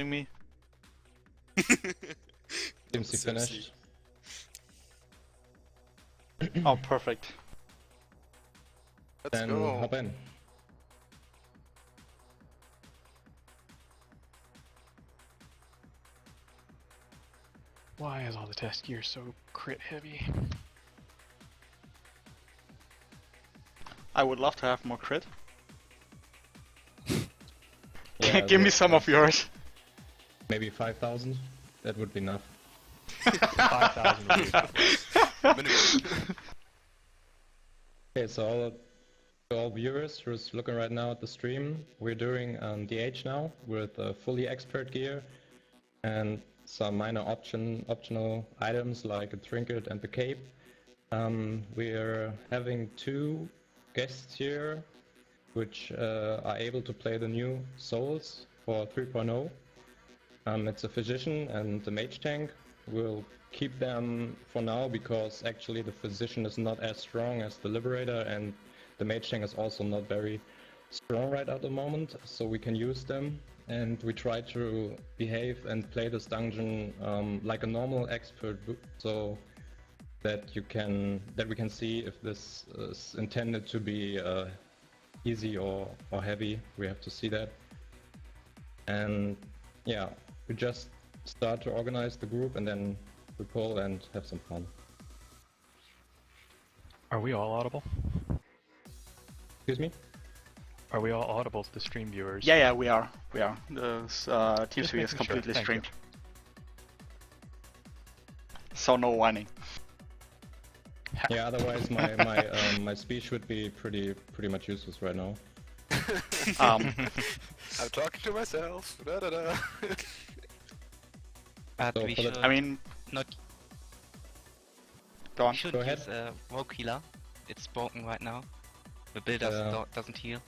kidding me? Seems he finished. Oh, perfect. Let's Then go. hop in. Why is all the test gear so crit heavy? I would love to have more crit. Yeah, Give me some of yours. Maybe 5,000. That would be enough. 5,000 would be Minimum. Okay, so all viewers who's looking right now at the stream, we're doing DH now with fully expert gear and some minor optional items like a trinket and the cape. We're having two guests here which are able to play the new Souls for 3.0. It's a physician and the mage tank. We'll keep them for now because actually the physician is not as strong as the liberator, and the mage tank is also not very strong right at the moment, so we can use them. And we try to behave and play this dungeon like a normal expert, so that we can see if this is intended to be easy or heavy. We have to see that. And yeah, we just start to organize the group and then we pull and have some fun. Are we all audible? Excuse me? Are we all audible to the stream viewers? Yeah, we are. We are. The TeamSpeak is making sure, completely thank streamed. So no whining. Yeah, otherwise my speech would be pretty much useless right now. Um, I'm talking to myself. Da, da, da. But So we for the- should I mean, not. go on. We should Go ahead. use a rogue healer. It's broken right now. The builder doesn't heal.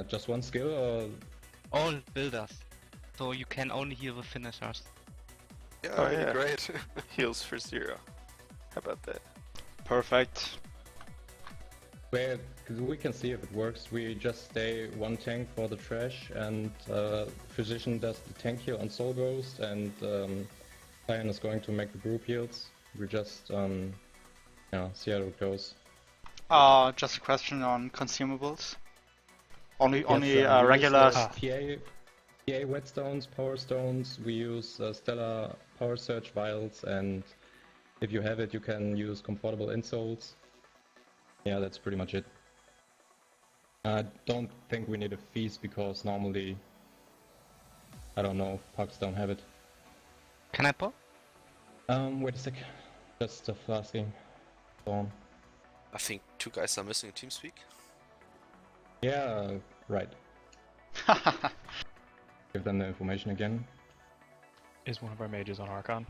Just one skill or All builders. So you can only heal the finishers. Yeah, Oh, really yeah. great. Heals for 0. How about that? Perfect. we can see if it works. We just stay one tank for the trash, and physician does the tank heal on Soul Ghost, and Cyan is going to make the group heals. We just see how it goes. Just a question on consumables. Only Yes, we regular. use, PA whetstones, power stones. We use stellar power surge vials, and if you have it, you can use comfortable insoles. Yeah, that's pretty much it. I don't think we need a feast because normally, I don't know, pucks don't have it. Can I pop? Wait a sec. Just asking. Go on. I think 2 guys are missing in TeamSpeak. Yeah, right. Give them the information again. Is one of our mages on Archon?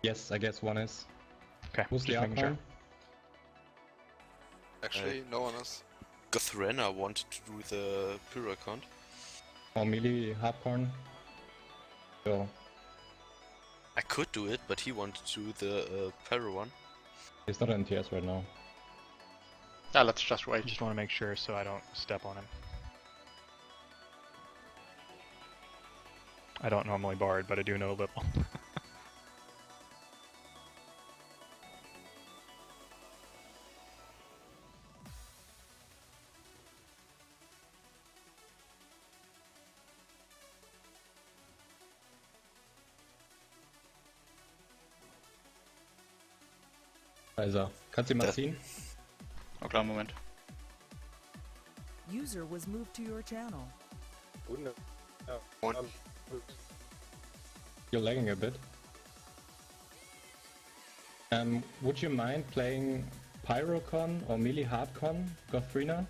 Yes, I guess one is. Okay, Who's the just making sure. Archon? Actually, no one is. Gothrena wanted to do the Pyrocon. Or melee Harpcorn. So, I could do it, but he wanted to do the Pyro one. he's not in TS right now. Yeah, let's just I wait. just want to make sure so I don't step on him. I don't normally bard, but I do know a little. Also, kannst du ihn mal ziehen? Oh, klar, Moment. User was moved to your channel. One. You're lagging a bit. Would you mind playing Pyrocon or melee Hardcon, Gothrena?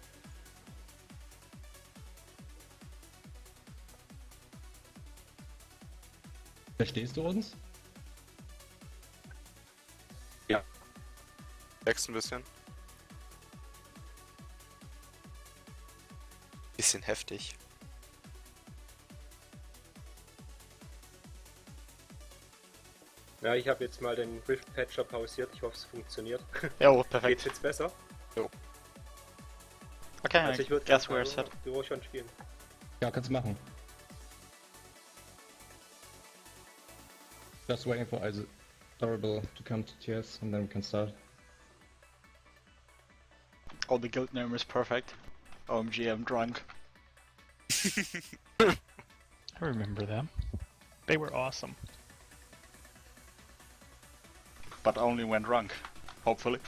Verstehst du uns? Wächst ein bisschen. Bisschen heftig. Ja, ich habe jetzt mal den Rift Patcher pausiert. Ich hoffe, es funktioniert. Jo, Geht's perfekt. jetzt besser? Okay, Also ich würde guess we're set. Büro schon spielen. Ja, kannst du machen. Just waiting for Durable to come to TS and then we can start. Oh, the guild name is perfect. OMG, I'm drunk. I remember them. They were awesome. But only when drunk. Hopefully.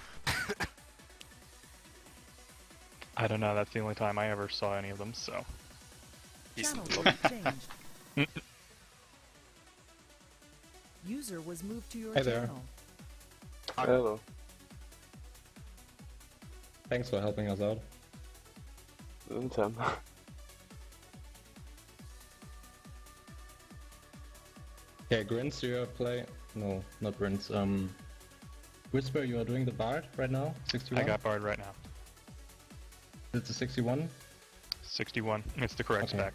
I don't know, that's the only time I ever saw any of them, so. Channel Decent. group changed. User was moved to your Hey there. channel. Hello. Thanks for helping us out. Anytime. Okay, Grins, you are play. No, not Grins. Whisper, you are doing the Bard right now? 61? I got Bard right now. It's a 61? 61. It's the correct Okay. spec.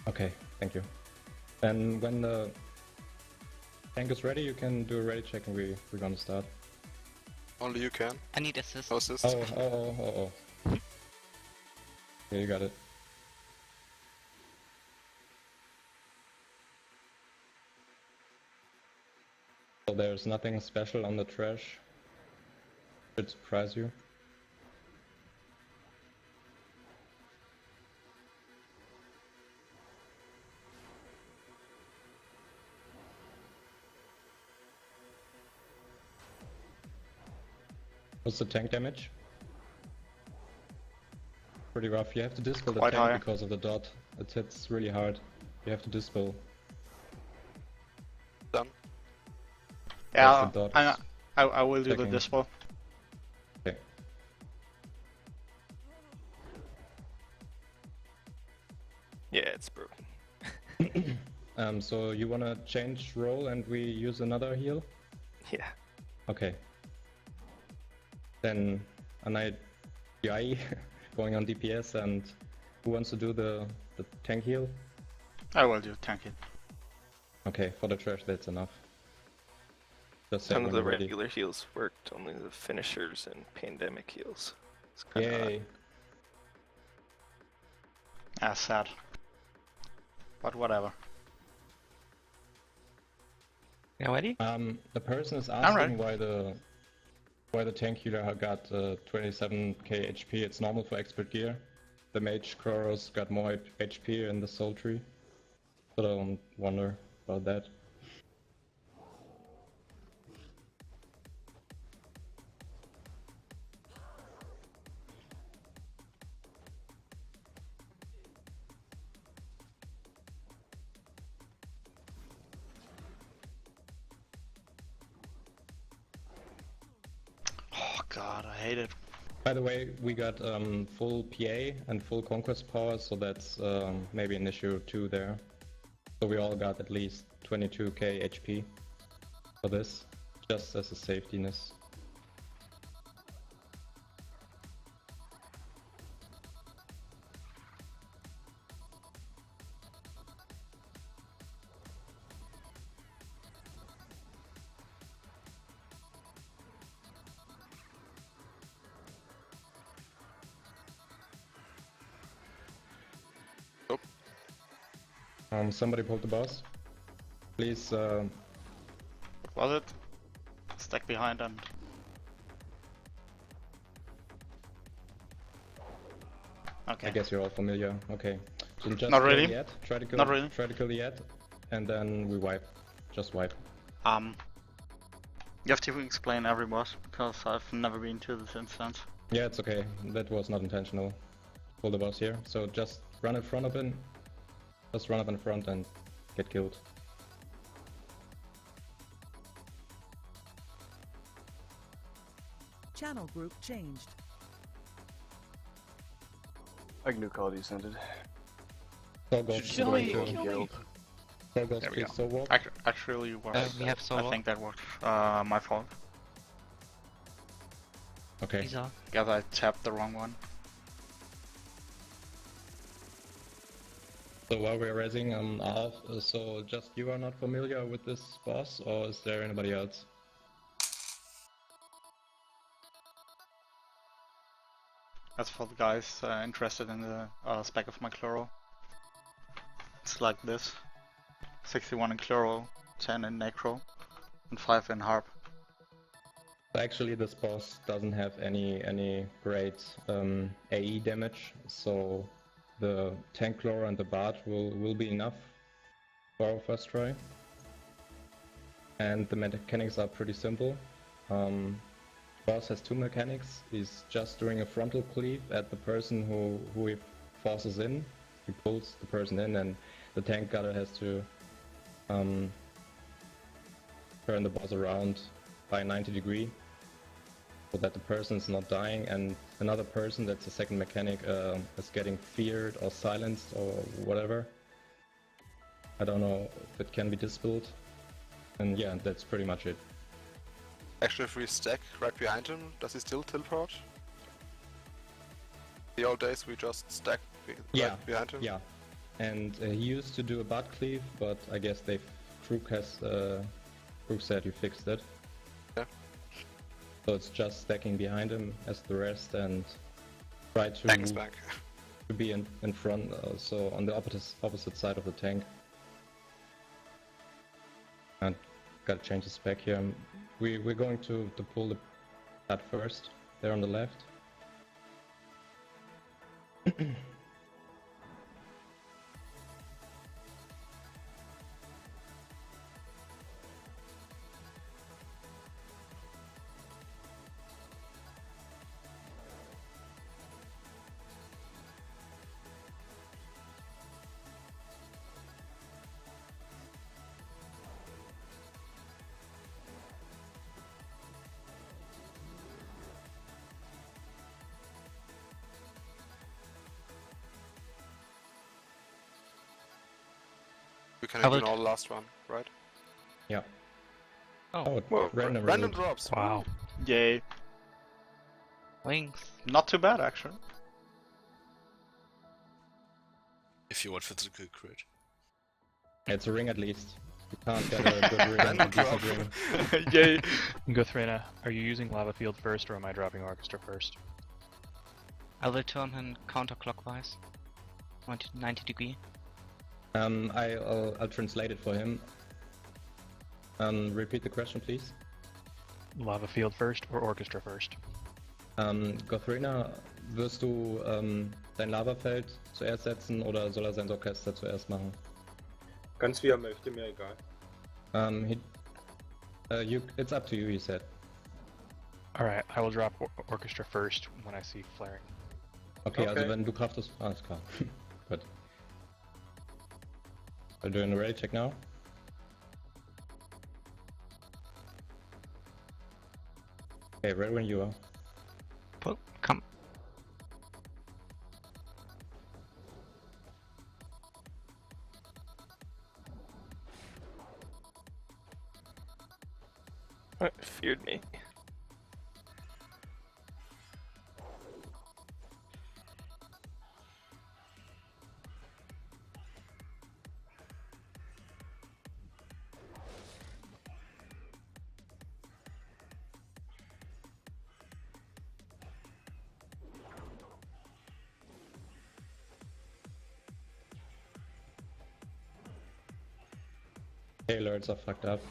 Okay, thank you. And when the tank is ready, you can do a ready check and we're gonna start. Only you can. I need assist. No assist. Oh. Yeah, you got it. So there's nothing special on the trash. Should surprise you. What's the tank damage? Pretty rough. You have to dispel the Quite tank high. because of the dot. It hits really hard. You have to dispel. Done. Yeah, the dot. I will do the Checking. dispo. Okay. Yeah, it's broken. So you wanna change role and we use another heal? Yeah. Okay. Then a night UI going on DPS, and who wants to do the tank heal? I will do tank it. Okay, for the trash that's enough. Just say None when of the you're ready. regular heals worked, only the finishers and pandemic heals. It's kinda Yay! Ah, sad. But whatever. You ready? The person is Alright. asking why the tank healer got 27k HP. It's normal for expert gear. The mage Kroros got more HP in the soul tree. So don't wonder about that. Oh god, I hate it. By the way, we got full PA and full conquest power, so that's maybe an issue too there. So we all got at least 22k HP for this, just as a safetiness. Somebody pulled the boss. Please, What was it? Stack behind and... Okay. I guess you're all familiar. Okay. So just Not kill really. the Yet. Try to kill. Not really. Try to kill the Yet, and then we wipe. Just wipe. You have to explain every boss, because I've never been to this instance. Yeah, it's okay. That was not intentional. Pull the boss here. So just run in front of him. Just run up in front and get killed. Channel group changed. Agnew call descended. So go. Kill me, So kill me. goes, There we please. go. So walk. Actually, worked. We have I solo. think that worked. My fault. Okay. He's off. Guess I tapped the wrong one. So while we're raising Alf, so just you are not familiar with this boss, or is there anybody else? That's for the guys interested in the spec of my Chloro. it's like this. 61 in Chloro, 10 in Necro, and 5 in Harp. Actually, this boss doesn't have any great AE damage, so the tank Chloro and the Bard will be enough for our first try. And the mechanics are pretty simple. Boss has 2 mechanics. He's just doing a frontal cleave at the person who he forces in. He pulls the person in, and the tank gutter has to turn the boss around by 90 degrees so that the person is not dying, and another person, that's the second mechanic, is getting feared or silenced or whatever. I don't know if it can be dispelled. And yeah, that's pretty much it. Actually, if we stack right behind him, does he still teleport? The old days we just stack right behind him? Yeah. And he used to do a butt cleave, but I guess Krug said you fixed it. Yeah. So it's just stacking behind him as the rest and try to Tank is back. to be in front, so on the opposite side of the tank. And gotta change the spec here. We're going to pull the pad first, there on the left. We can I even will- all last one, right? Yeah. Oh, Whoa, random random reload. drops. Wow. Yay. wings. Not too bad, actually. If you want physical crit. It's a ring at least. You can't get a good ring, a Random decent drop. ring. Yay. Gothrena, are you using Lava Field first or am I dropping Orchestra first? I will turn him counterclockwise. 90 degree. I'll translate it for him. Repeat the question, please. Lava Field first or Orchestra first? Gothrena, wirst du dein Lavafeld zuerst setzen oder soll sein Orchester zuerst machen? Ganz wie er möchte, mir egal. It's up to you, he said. Alright, I will drop Orchestra first when I see flaring. Okay, also Okay. wenn du Kraft hast, alles klar. Gut. We're doing a ready check now. Okay, ready when you are. Pull. Come. Feared me. Okay, alerts are fucked up.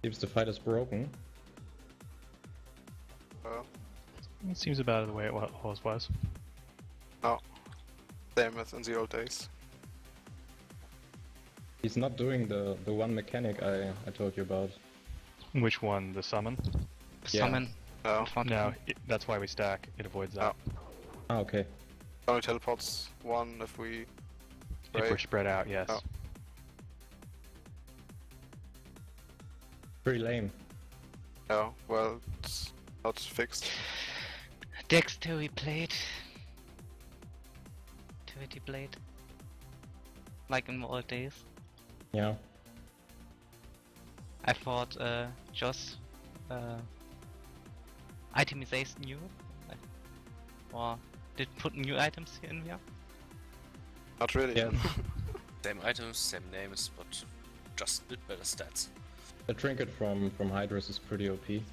Seems the fight is broken. It seems about the way it always was. No. Same as in the old days. He's not doing the one mechanic I told you about. Which one? The summon? Yeah. Summon. No. In front of No, him. that's why we stack. It avoids that. Ah, okay. Only teleports one if we If we're spray. spread out, yes. Oh. Pretty lame. No, well, it's not fixed. Dexterity blade. Dexterity blade. like in the old days. Yeah. I thought just itemization new, or did put new items here in here. Not really. Yeah. Same items, same names, but just a bit better stats. The trinket from Hydrus is pretty OP.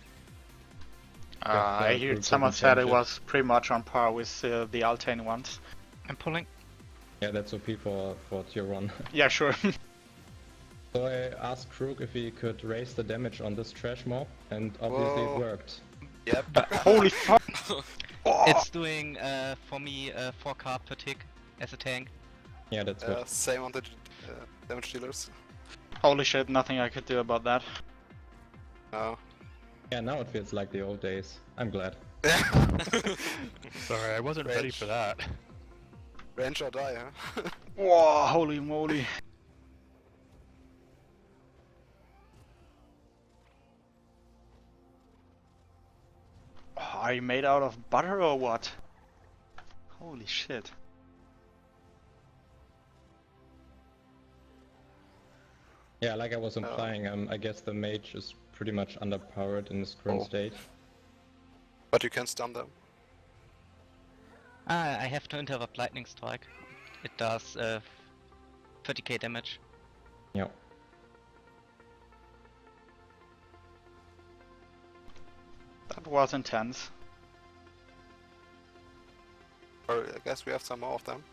I heard group someone doesn't said it change was pretty much on par with the Altane ones. I'm pulling. Yeah, that's OP for tier 1. Yeah, sure. So I asked Krug if he could raise the damage on this trash mob, and obviously Whoa. it worked. Yep. Holy fuck! Oh. It's doing for me 4k per tick as a tank. Yeah, that's good. Same on the damage dealers. Holy shit, nothing I could do about that. No. Yeah, now it feels like the old days. I'm glad. Sorry, I wasn't ready for that. Range or die, huh? Whoa, holy moly. Oh, are you made out of butter or what? Holy shit. Yeah, like I was implying, I guess the mage is pretty much underpowered in his current state. But you can stun them. I have to interrupt lightning strike. It does 30k damage. Yeah. That was intense. Or I guess we have some more of them.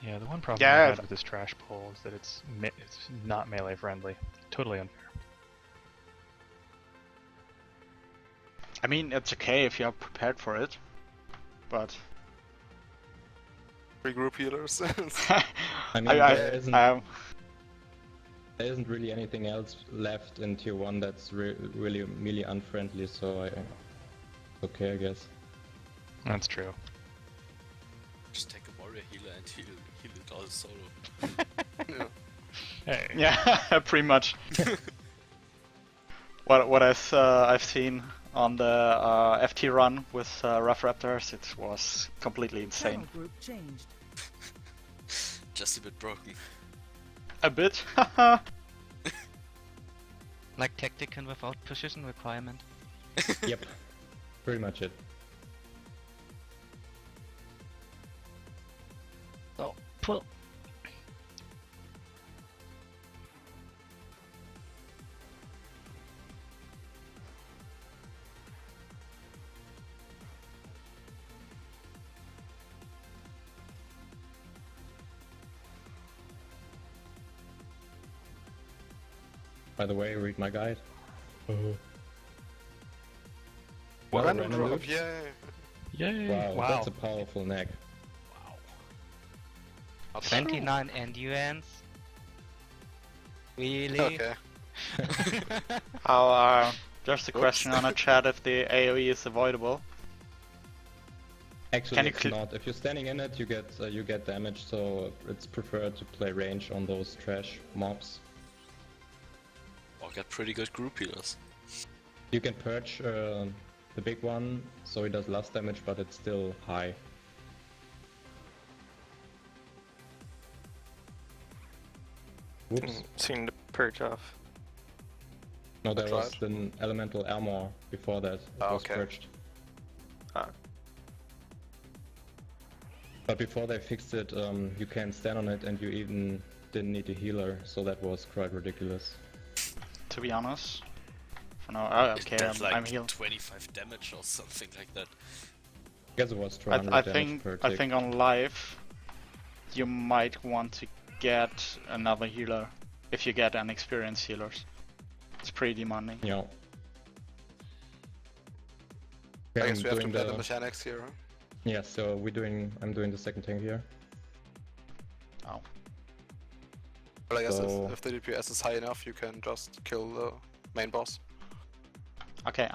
Yeah, the one problem Yeah, I had with this trash pull is that it's not melee friendly. Totally unfair. I mean, it's okay if you're prepared for it, but... 3 group healers. I mean, there isn't really anything else left in tier 1 that's really melee unfriendly, so okay, I guess. That's true. Just take a warrior healer and heal it all solo. Yeah. Hey. Yeah, pretty much. what I've seen on the FT run with Rough Raptors, it was completely insane. Channel group changed. Just a bit broken. A bit, haha. Like tactical without precision requirement. Yep, pretty much it. So, pull. By the way, read my guide. What? Random loot? Yeah. Yay! Wow, that's a powerful neck. 29 endurance. Really? Okay. There's a question on a chat if the AoE is avoidable. Actually, it's not. If you're standing in it, you get damage, so it's preferred to play range on those trash mobs. Or get pretty good group healers. You can purge the big one, so it does less damage, but it's still high. Whoops. Seen the purge off. No, there was an elemental armor before that. It was purged. Ah. But before they fixed it, you can stand on it and you even didn't need a healer, so that was quite ridiculous. To be honest. For now, okay, I'm healed. 25 damage or something like that. I guess it was 200 I damage per I tick. think on live you might want to get another healer if you get an experienced healers. It's pretty demanding. Yeah. I guess we have to doing play the mechanics here, huh? Yeah, so I'm doing the second tank here. Oh. Well, I guess So- if the DPS is high enough, you can just kill the main boss. Okay,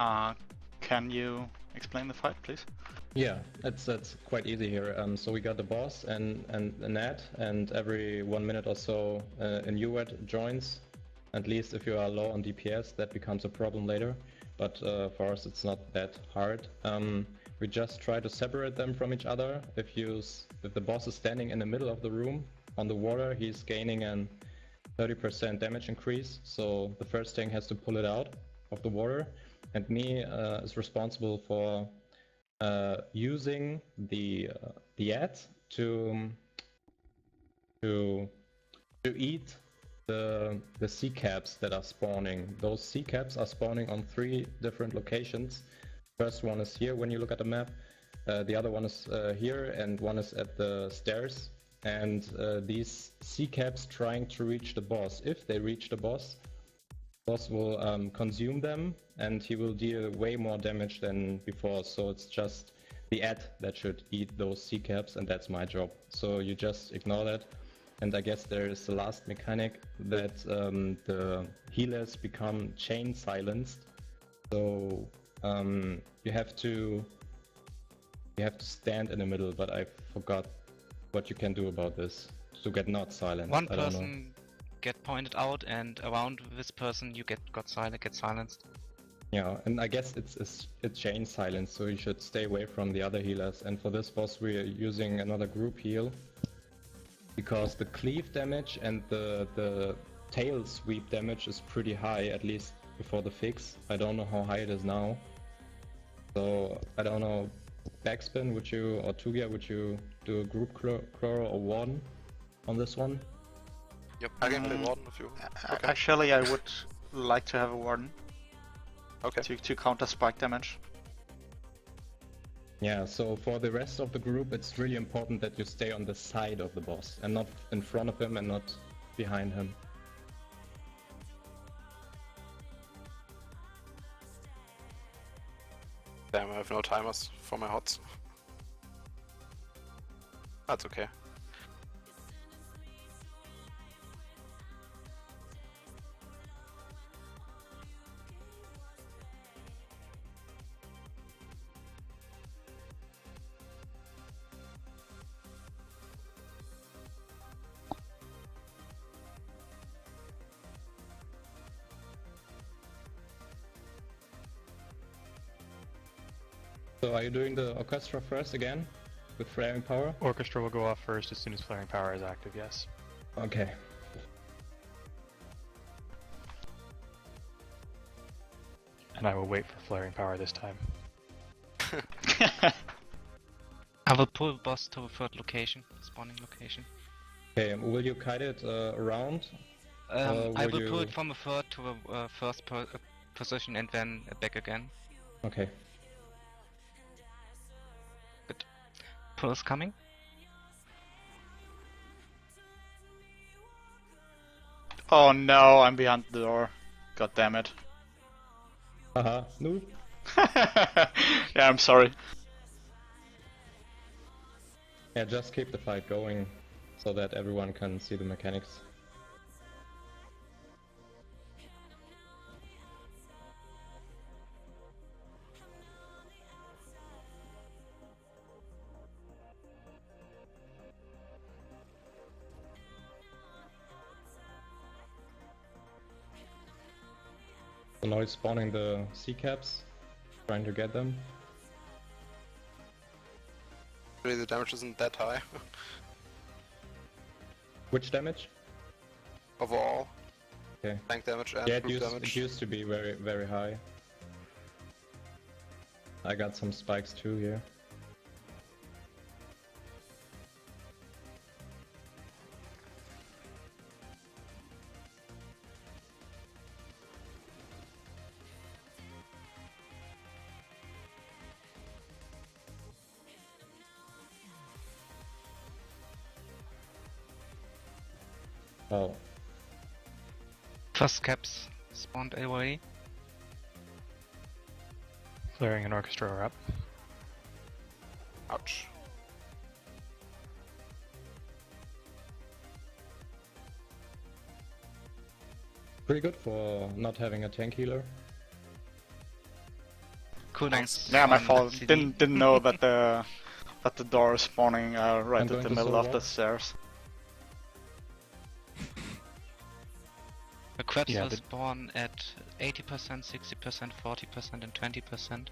can you explain the fight, please? Yeah, that's quite easy here. So we got the boss and a net, and every 1 minute or so a new wet joins. At least if you are low on DPS, that becomes a problem later. But for us, it's not that hard. we just try to separate them from each other. If the boss is standing in the middle of the room on the water, he's gaining an 30% damage increase, so the first tank has to pull it out of the water, and me is responsible for using the ad to eat the sea caps that are spawning. Those sea caps are spawning on 3 different locations. First one is here when you look at the map, the other one is here, and one is at the stairs. And these sea caps trying to reach the boss. If they reach the boss will consume them, and he will deal way more damage than before. So it's just the ad that should eat those sea caps, and that's my job. So you just ignore that. And I guess there is the last mechanic that the healers become chain silenced. So you have to stand in the middle, but I forgot what you can do about this to get not silenced. One I don't know. person get pointed out, and around this person you get silenced. Yeah, and I guess it's a chain silence, so you should stay away from the other healers. And for this boss we are using another group heal, because the cleave damage and the tail sweep damage is pretty high, at least before the fix. I don't know how high it is now. So I don't know, Backspin, would you, or Tugia, would you do a group crawler or warden on this one? Yep, I can play Warden if you... Okay. Actually, I would like to have a warden Okay. to counter spike damage. Yeah, so for the rest of the group, it's really important that you stay on the side of the boss and not in front of him and not behind him. Damn, I have no timers for my hots. That's okay. So are you doing the orchestra first again with flaring power? Orchestra will go off first as soon as flaring power is active, yes. Okay. And I will wait for flaring power this time. I will pull boss to the third location, spawning location. Okay, will you kite it around? I will you... pull it from the third to the first position and then back again. Okay. Pull is coming. Oh no, I'm behind the door. God damn it. Haha, noob. Yeah, I'm sorry. Yeah, just keep the fight going so that everyone can see the mechanics. So now he's spawning the sea caps, trying to get them. Really, the damage isn't that high. Which damage? Overall. Okay. Tank damage and Yeah, group damage. it used to be very, very high. I got some spikes too here. Oh. First caps spawned already. Flaring and orchestra are up. Ouch. Pretty good for not having a tank healer. Cooldowns. Yeah, my on fault. CD. Didn't know that the door is spawning right I'm at going the to middle of server. the stairs. The crabs Yeah, will the- spawn at 80%, 60%, 40% and 20%.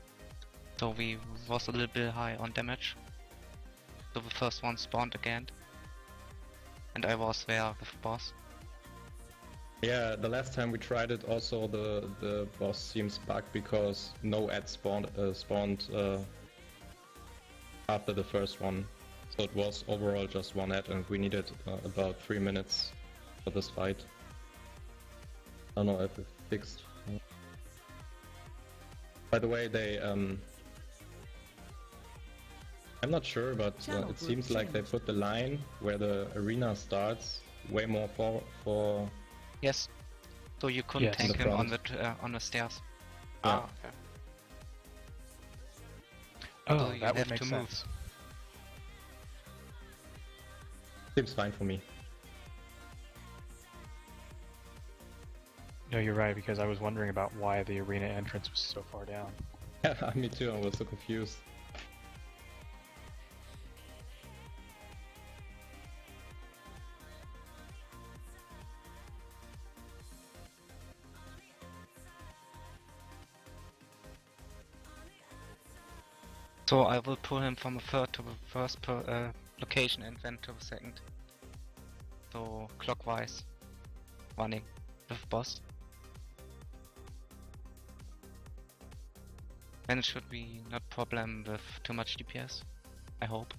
So we was a little bit high on damage. So the first one spawned again. And I was there with boss. Yeah, the last time we tried it, also the boss seems bugged because no ad spawned after the first one. So it was overall just one ad, and we needed about 3 minutes for this fight. I don't know if it's fixed. By the way, they I'm not sure, but Channel it group seems like they changed. put the line where the arena starts way more for Yes. So you couldn't Yes. tank In the him on front. on the stairs. Ah, okay. Oh, So you that would have make to sense. seems fine for me. No, you're right, because I was wondering about why the arena entrance was so far down. Yeah, me too. I was so confused. So I will pull him from the third to the first location and then to the second. So clockwise, running with boss. Then it should be not problem with too much DPS, I hope.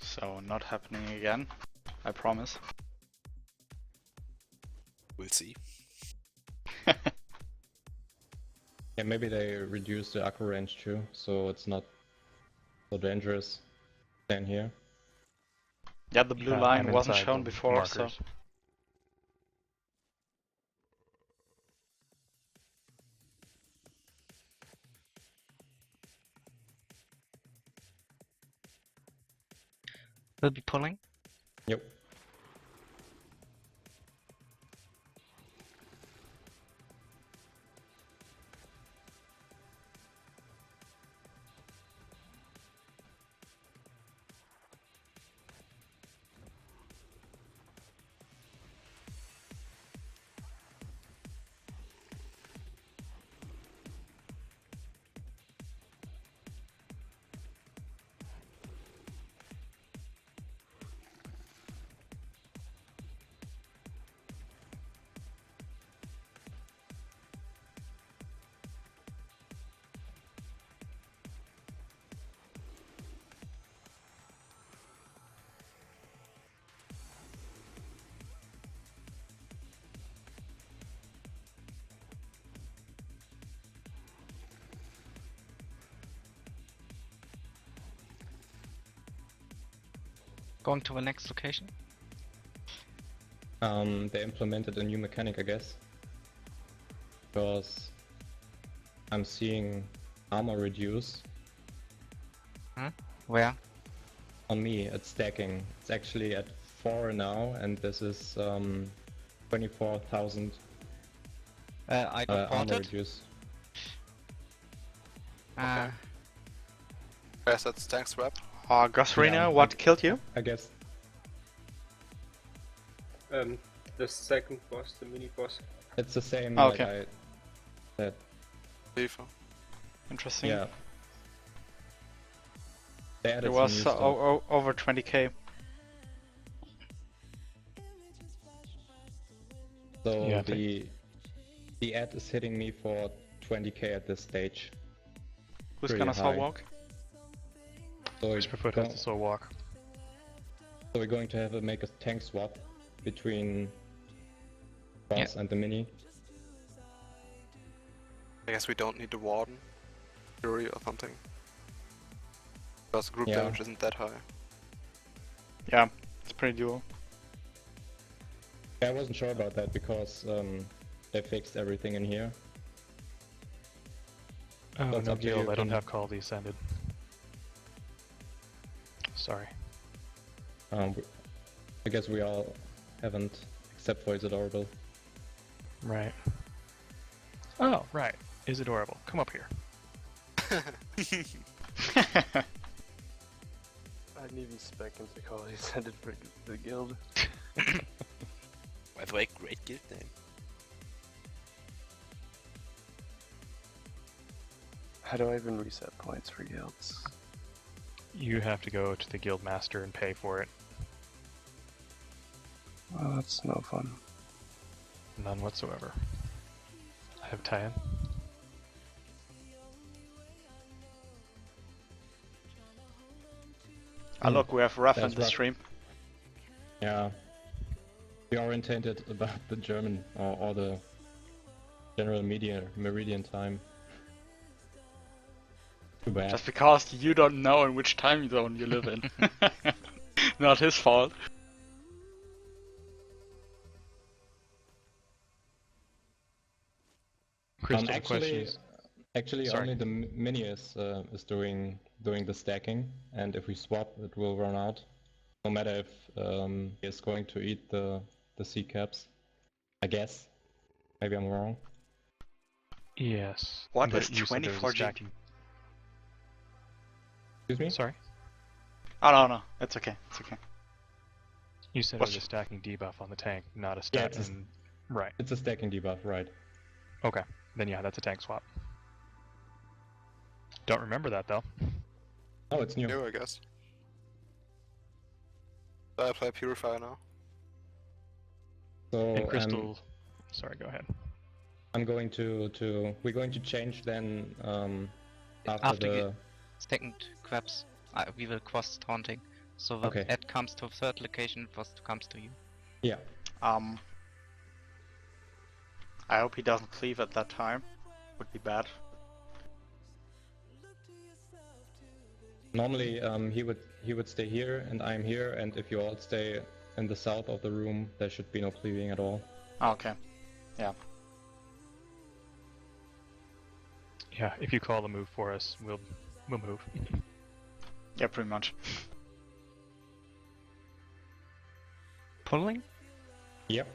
So not happening again, I promise. We'll see. Yeah, maybe they reduced the acro range too, so it's not so dangerous than here. Yeah, the blue Yeah, line I'm wasn't inside shown the before, so markers. Will be pulling. Yep. Going to the next location. They implemented a new mechanic, I guess. Because I'm seeing armor reduce. Where? On me, it's stacking. It's actually at 4 now, and this is 24,000 I got armor ported. reduce. Yes, that's tank swap. Gosrina, Yeah, what killed you? I guess. The second boss, the mini boss. It's the same Oh, like okay. I said. FIFA. Interesting. Yeah. They added It some was new stuff. over 20k. So Yeah, I the ad is hitting me for 20k at this stage. Who's Pretty gonna soul high. walk? So Whisperfoot has to soul walk. So we're going to have to make a tank swap between boss and the mini. I guess we don't need the Warden, Fury or something. Because group Yeah. damage isn't that high. Yeah, it's pretty dual. Yeah, I wasn't sure about that because they fixed everything in here. Oh, What's no up to you, guild. I don't King? have Call of the Ascended. Sorry. I guess we all haven't, except for Is Adorable. Right. Oh, right. Is adorable. Come up here. I didn't even spec into Call he sent it for the guild. By the way, great guild name. How do I even reset points for guilds? You have to go to the guild master and pay for it. Well, that's no fun. None whatsoever. I have tie-in. Ah, look, we have Rough in That's the rough. stream. Yeah. We orientated about the German or the general media meridian time. Too bad. Just because you don't know in which time zone you live in. Not his fault. Crystal, the actually, question is... actually Sorry. only the mini is doing the stacking, and if we swap, it will run out. No matter if he is going to eat the C caps. I guess. Maybe I'm wrong. Yes. What but is you said there was a 24G? stacking... Excuse me? Sorry? Oh no, it's okay, it's okay. You said What's- it was a stacking debuff on the tank, not a Yeah, stack. it's a- Right. It's a stacking debuff, right? Okay. Then yeah, that's a tank swap. Don't remember that though. Oh, it's new. New, I guess. So I play Purifier now. So And Crystal... Sorry, go ahead. I'm going to we're going to change then after After the Second crabs, we will cross taunting. So the Okay. ad comes to third location, first comes to you. yeah. I hope he doesn't cleave at that time. Would be bad. Normally he would stay here and I'm here, and if you all stay in the south of the room, there should be no cleaving at all. Ah, okay. Yeah. Yeah, if you call the move for us, we'll move. Yeah, pretty much. Pulling? Yep.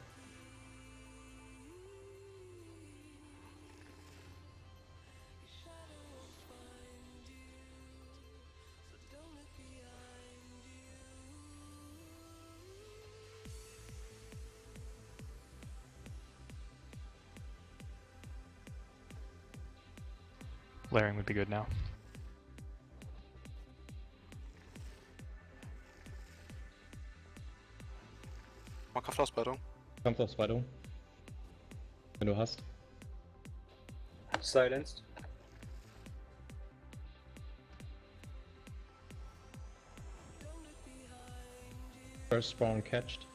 Layering would be good now. Man kan flossbäddung. Kommt aufs Weiter. Wenn du hast. Silenced. First spawn catched.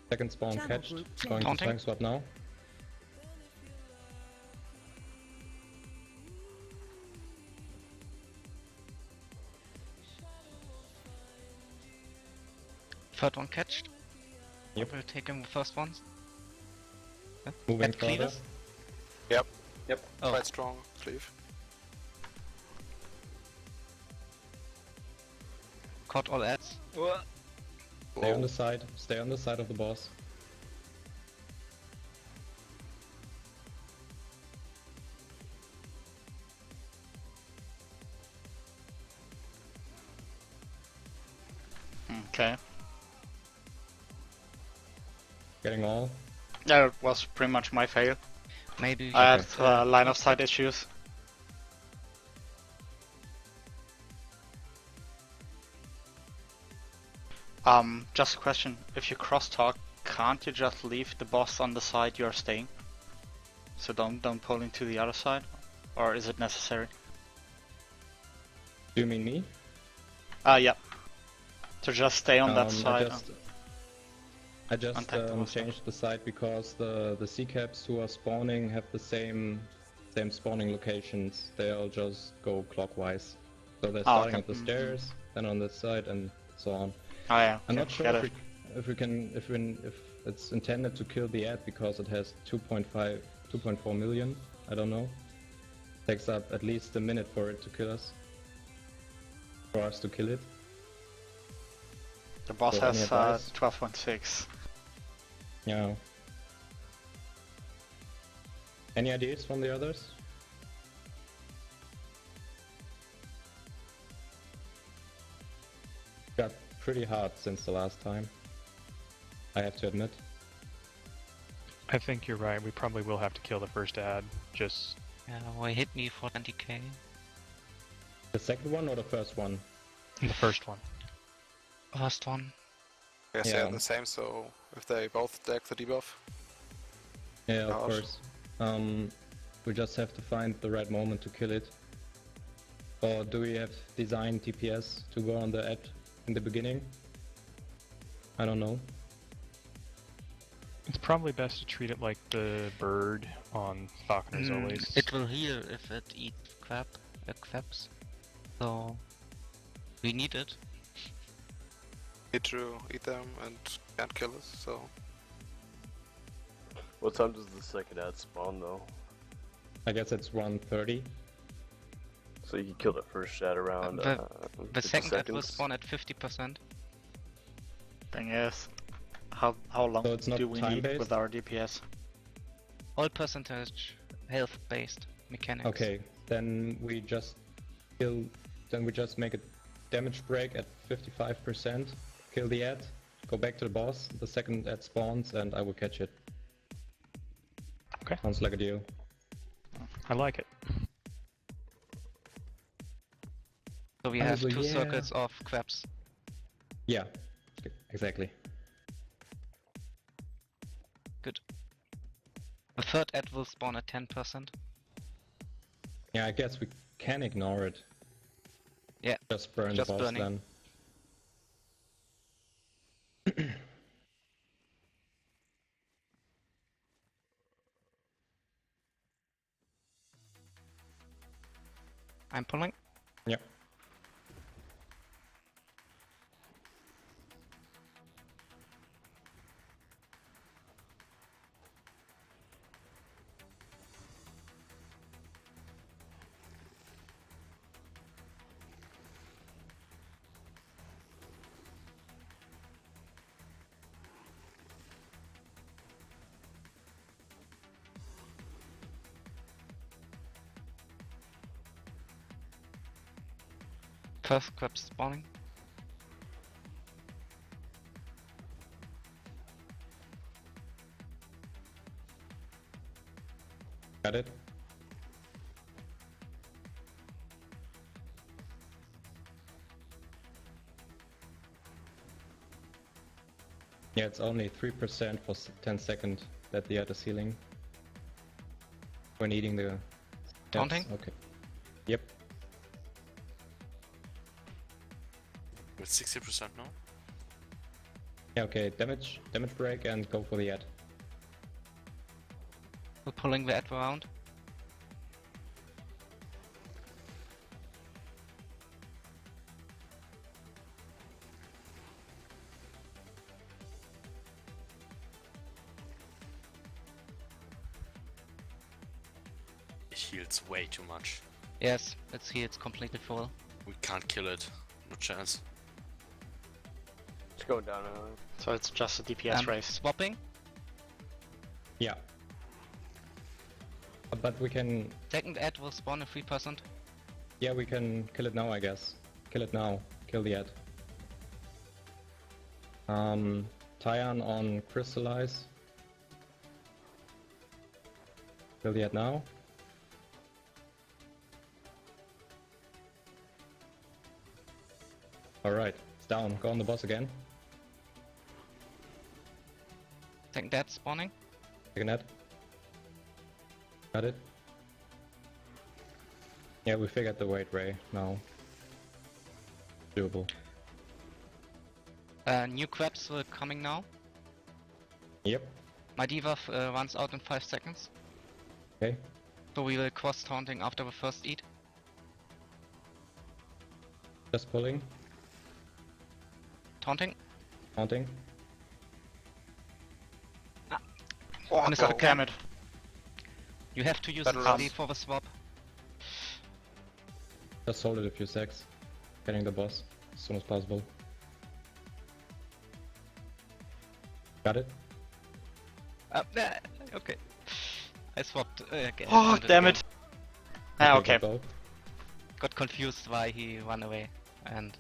Second spawn Channel catched. group Going to Taunting. tank swap now. Third one catched. Yep. We'll take him the first ones. Moving Ad further. cleavers? Yep. Oh. Quite strong cleave. Caught all ads. Stay on the side. Stay on the side of the boss. Okay. Getting all. Yeah, it was pretty much my fail. Maybe we I should, had line of sight issues. Just a question. If you crosstalk, can't you just leave the boss on the side you're staying? So don't pull into the other side? Or is it necessary? Do you mean me? Yeah. To just stay on that side. I just Untapped the boss. changed the side because the sea caps who are spawning have the same spawning locations. They all just go clockwise. So they're starting okay. at the stairs, then on this side, and so on. Oh yeah, I'm okay, not sure. get If it. if it's intended to kill the ad because it has 2.4 million, I don't know. Takes up at least a minute for it to kill us. For us to kill it. The boss So any has advice? 12.6. Yeah. Any ideas from the others? Got pretty hard since the last time, I have to admit. I think you're right. We probably will have to kill the first ad. Just Yeah, well, hit me for 20k. The second one or the first one? the first one. First one. I guess Yeah. they're the same, so if they both deck the debuff. Yeah, of Ouch. course. We just have to find the right moment to kill it. Or do we have designed DPS to go on the ad in the beginning? I don't know. It's probably best to treat it like the bird on Falconer's always. It will heal if it eats crabs. So we need it. Need to eat them and can't kill us, so... What time does the second ad spawn though? I guess it's 1:30. So you can kill the first ad around The 50 second ad will seconds. spawn at 50%. Thing is, how long So it's not do we need time-based? with our DPS? All percentage health based mechanics. Okay, then we just kill. Then we just make a damage break at 55%. Kill the ad. Go back to the boss. The second ad spawns, and I will catch it. Okay. Sounds like a deal. I like it. So we have Also, two yeah. circles of crabs. Yeah, exactly. Good. The third ad will spawn at 10%. Yeah, I guess we can ignore it. Yeah, Just burn just the boss burning. then. I'm pulling. Yep. First crab spawning. Got it. Yeah, it's only 3% for 10 seconds that the ad is healing. When eating the... Taunting? Okay. Yep. With 60% now? Yeah, okay. Damage break and go for the ad. We're pulling the ad around. It heals way too much. Yes, it's here, it's completely full. We can't kill it. No chance. It's going down now. So it's just a DPS race. Swapping. Yeah. But we can... Second ad will spawn at 3%. Yeah, we can kill it now, I guess. Kill it now. Kill the ad. Tyan on Crystallize. Kill the ad now. Alright, it's down. Go on the boss again. Second ad spawning. Second ad. Got it. Yeah, we figured the weight ray now. Doable. New crabs will coming now. Yep. My debuff runs out in 5 seconds. Okay. So we will cross taunting after the first eat. Just pulling. Taunting. Mounting. Oh, And it's go. okay. Damn it. You have to use Better the run. CD for the swap. Just hold it a few secs. Getting the boss as soon as possible. Got it? Okay. I swapped again. Oh, and damn again. it. Ah, okay. Go. Got confused why he ran away. And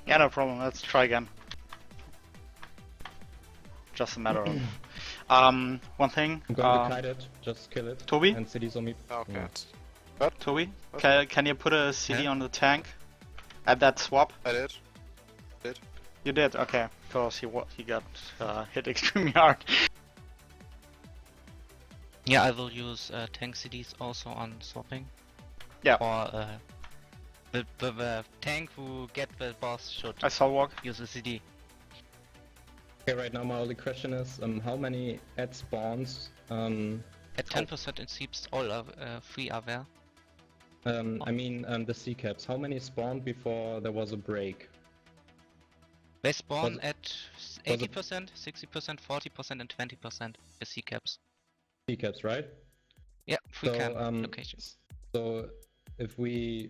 Yeah, no problem. Let's try again. Just a matter of... one thing. I'm going to kite it. Just kill it. Toby? And cities on me. Okay. Yeah. Toby, Okay. can you put a CD Huh? on the tank? At that swap? I did. You did, okay. Because he got hit extremely hard. yeah, I will use tank CDs also on swapping. Yeah. Or the tank who get the boss should I saw walk. use a CD. Okay, right now my only question is, how many ad spawns? At 10% it seems all are, 3 are there. I mean the C caps. How many spawned before there was a break? They spawn Was- at was it- 80%, 60%, 40% and 20% the C caps. C caps, right? Yeah, free So, camp locations. So if we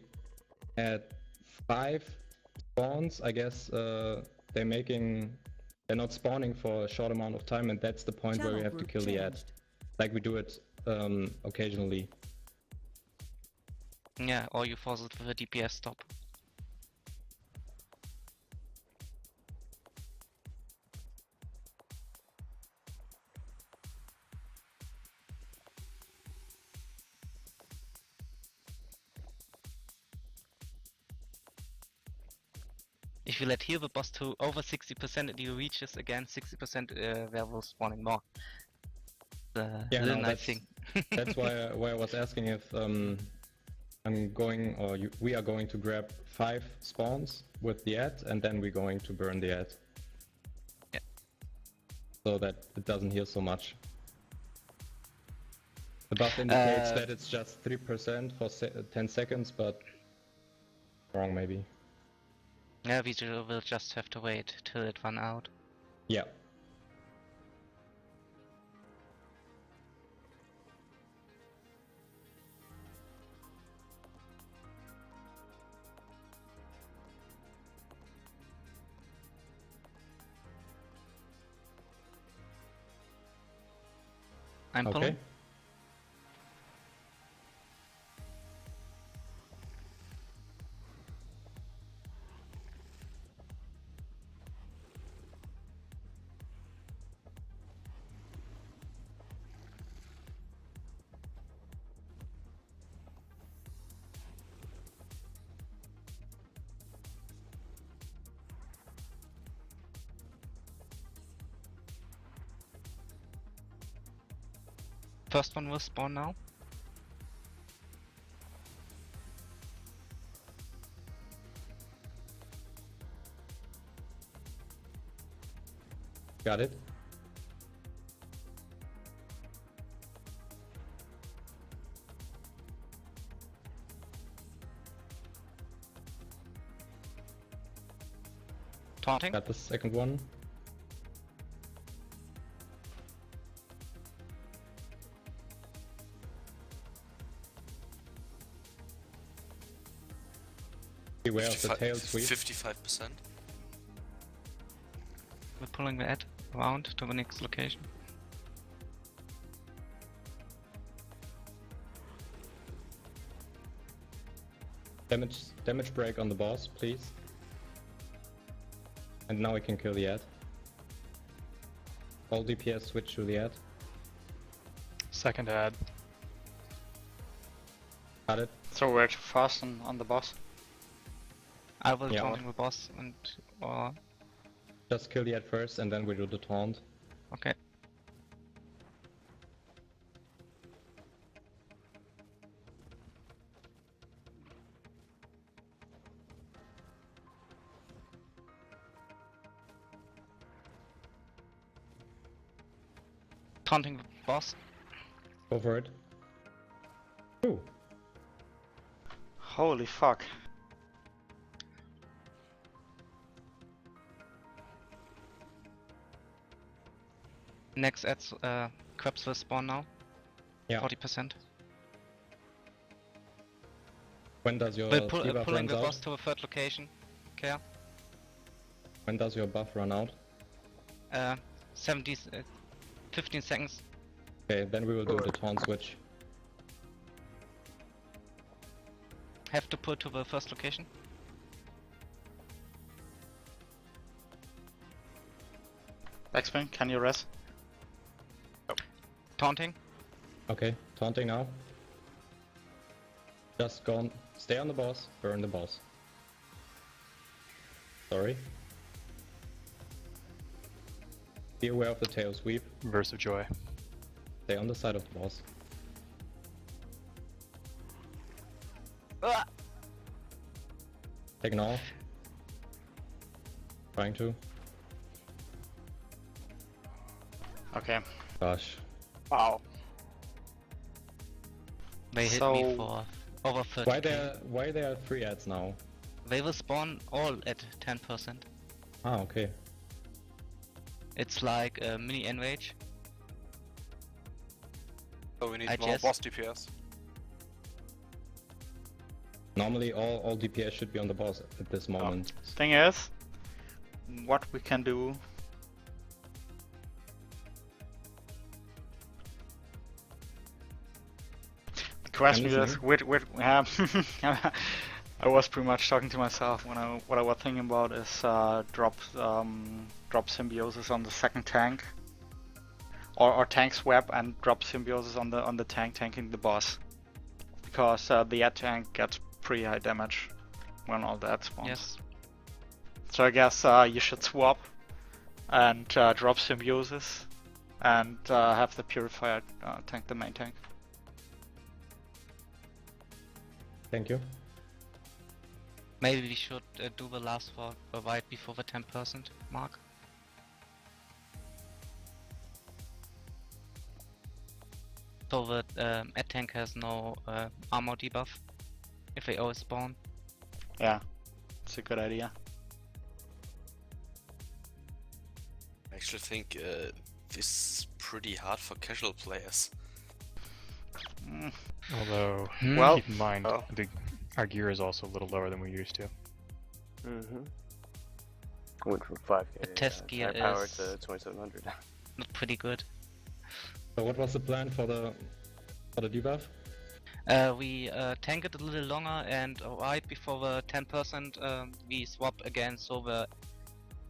add 5 spawns, I guess they're not spawning for a short amount of time, and that's the point where we Channel have to group kill the ad. changed. Like we do it occasionally. Yeah, or you force it with a DPS stop. If you let heal the boss to over 60% and he reaches again 60%, there will spawning more. The Yeah, little no, nice thing. That's why I was asking if I'm going, or we are going to grab 5 spawns with the ad, and then we're going to burn the ad. Yeah. So that it doesn't heal so much. The buff indicates that it's just 3% for 10 seconds, but wrong maybe. Yeah, we will just have to wait till it run out. Yeah. I'm Okay. pulling. First one will spawn now. Got it. Taunting. Got the second one. Beware of the tail sweep. 55%. We're pulling the ad around to the next location. Damage break on the boss, please. And now we can kill the ad. All DPS switch to the ad. Second ad. Got it. So we're too fast on the boss. I will Yeah. taunting the boss and or Just kill the ad first, and then we do the taunt. okay. Taunting the boss. Go for it. Ooh. Holy fuck. Next adds crabs will spawn now. Yeah. 40%. When does your We're debuff pulling runs the out? boss to a third location. Care. When does your buff run out? 15 seconds. Okay, then we will do the taunt switch. Have to pull to the first location. Backspin, can you res? Taunting. Okay, taunting now. Just go on, stay on the boss, burn the boss. Sorry. Be aware of the tail sweep. Verse of Joy. Stay on the side of the boss. Taking off. Trying to. Okay. Gosh. Wow. They hit So- me for over 30. Why there are 3 ads now? They will spawn all at 10%. Ah, okay. It's like a mini enrage. So we need I more just- boss DPS. Normally all DPS should be on the boss at this moment. Thing is, what we can do. The question I'm is, I was pretty much talking to myself when what I was thinking about is drop symbiosis on the second tank, or tank swap and drop symbiosis on the tank tanking the boss, because the ad tank gets pretty high damage when all that spawns. Yes. So I guess you should swap and drop symbiosis and have the purifier tank the main tank. Thank you. Maybe we should do the last for right before the 10% mark. So that ad tank has no armor debuff if they always spawn. Yeah, it's a good idea. I actually think this is pretty hard for casual players. Mm. Although, Well- keep in mind, Oh. our gear is also a little lower than we're used to. Mm-hmm. Went from 5k The test gear power is- to 2700. Not pretty good. So what was the plan for the debuff? We tank it a little longer, and right before the 10% we swap again, so the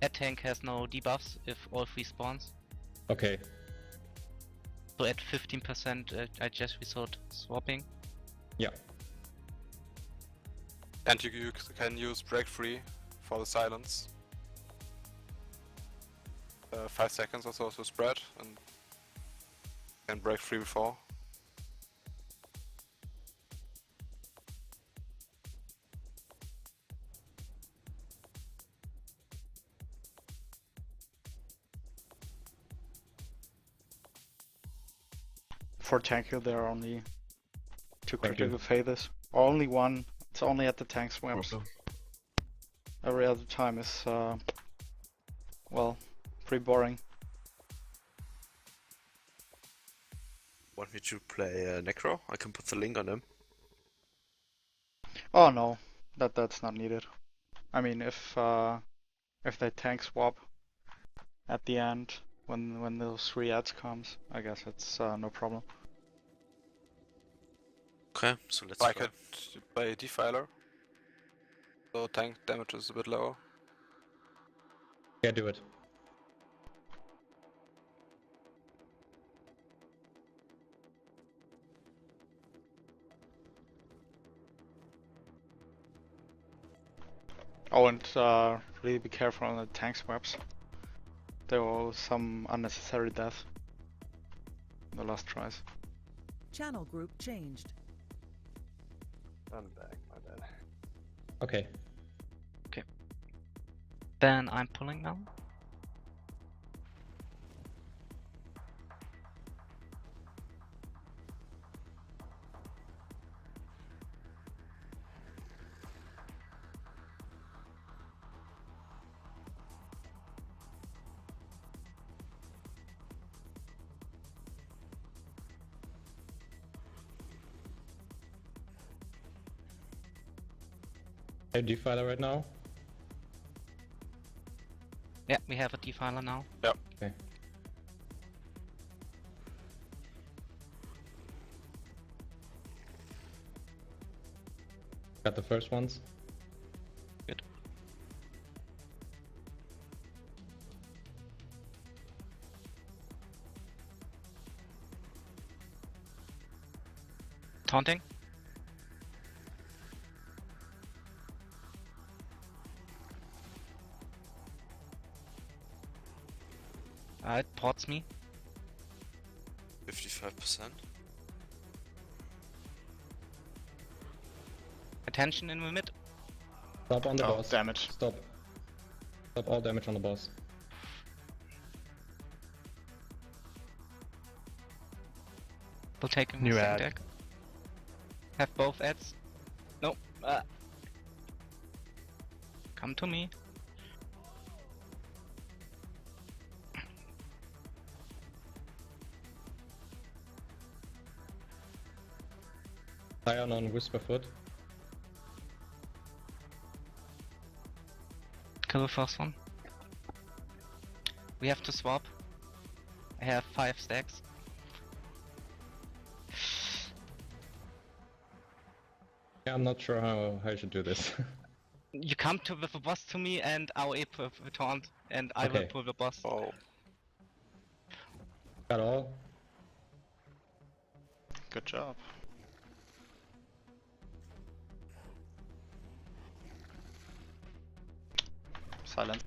ad tank has no debuffs if all 3 spawns. Okay. So at 15% I just resort swapping. Yeah. And you can use break free for the silence. 5 seconds or so to spread, and can break free before. For tanker, there are only 2 Thank you. critical phases. Only one. It's only at the tank swaps. Every other time is well, pretty boring. Want me to play Necro? I can put the link on him. Oh no, that's not needed. I mean, if they tank swap at the end when those 3 ads comes, I guess it's no problem. Okay, so let's I try. could play Defiler. So tank damage is a bit lower. Yeah, do it. Oh, and really be careful on the tank swaps. There was some unnecessary death in the last tries. Channel group changed. I'm back, my bad. Okay. Then I'm pulling now. Hey, defiler right now. Yeah, we have a defiler now. Okay. Got the first ones. Good. Taunting. It ports me. 55%. Attention in the mid. Stop on the Oh, boss. damage. Stop. Stop all damage on the boss. We'll take him New with ad. deck. Have both ads. No. Come to me. Scion on Whisperfoot. Kill the first one. We have to swap. I have 5 stacks. Yeah, I'm not sure how I should do this. You come to with the boss to me and AOE with the taunt, and I will Okay. pull the boss. Oh, Got all. Good job. Silent.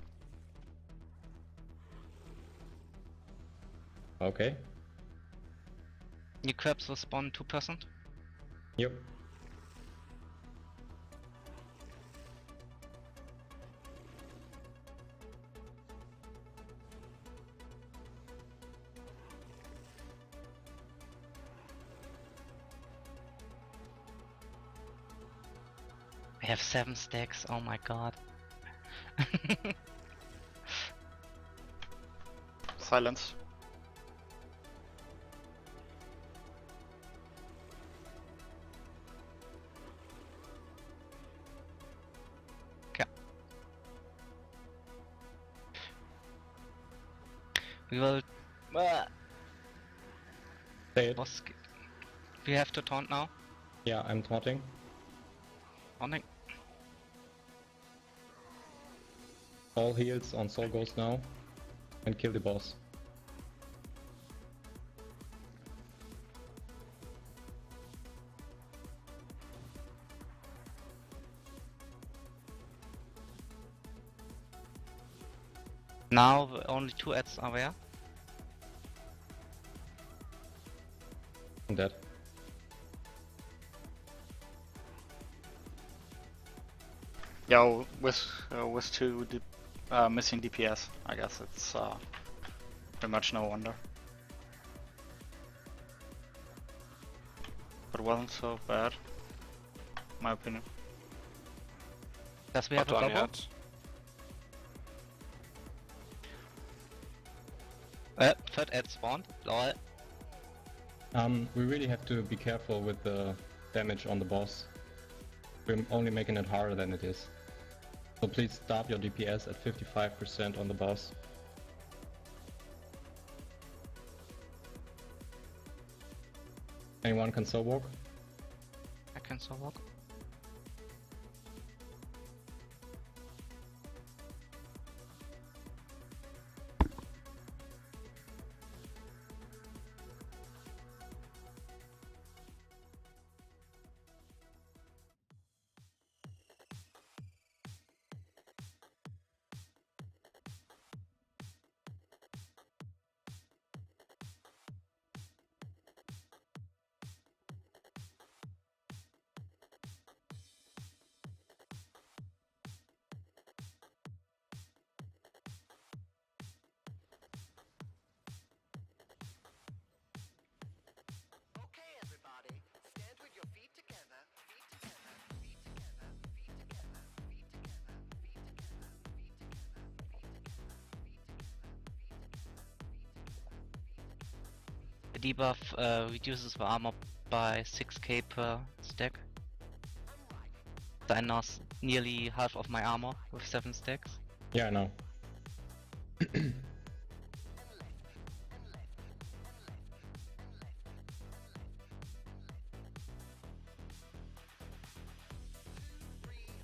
Okay. New crabs will spawn 2%. Yep. I have 7 stacks, oh my god. Silence. We will... Say it. boss... We have to taunt now. Yeah, I'm taunting. Taunting. All heals on Soul Ghost now. And kill the boss. Now only 2 ads are there. I'm dead. Yo, with 2 missing DPS, I guess it's pretty much no wonder. But it wasn't so bad, in my opinion. Does we not have a done double? yet. Third ad spawned. Lol. We really have to be careful with the damage on the boss. We're only making it harder than it is. So please stop your DPS at 55% on the boss. Anyone can soul walk? I can so walk. The debuff reduces the armor by 6k per stack. I lost nearly half of my armor with 7 stacks. Yeah, I know.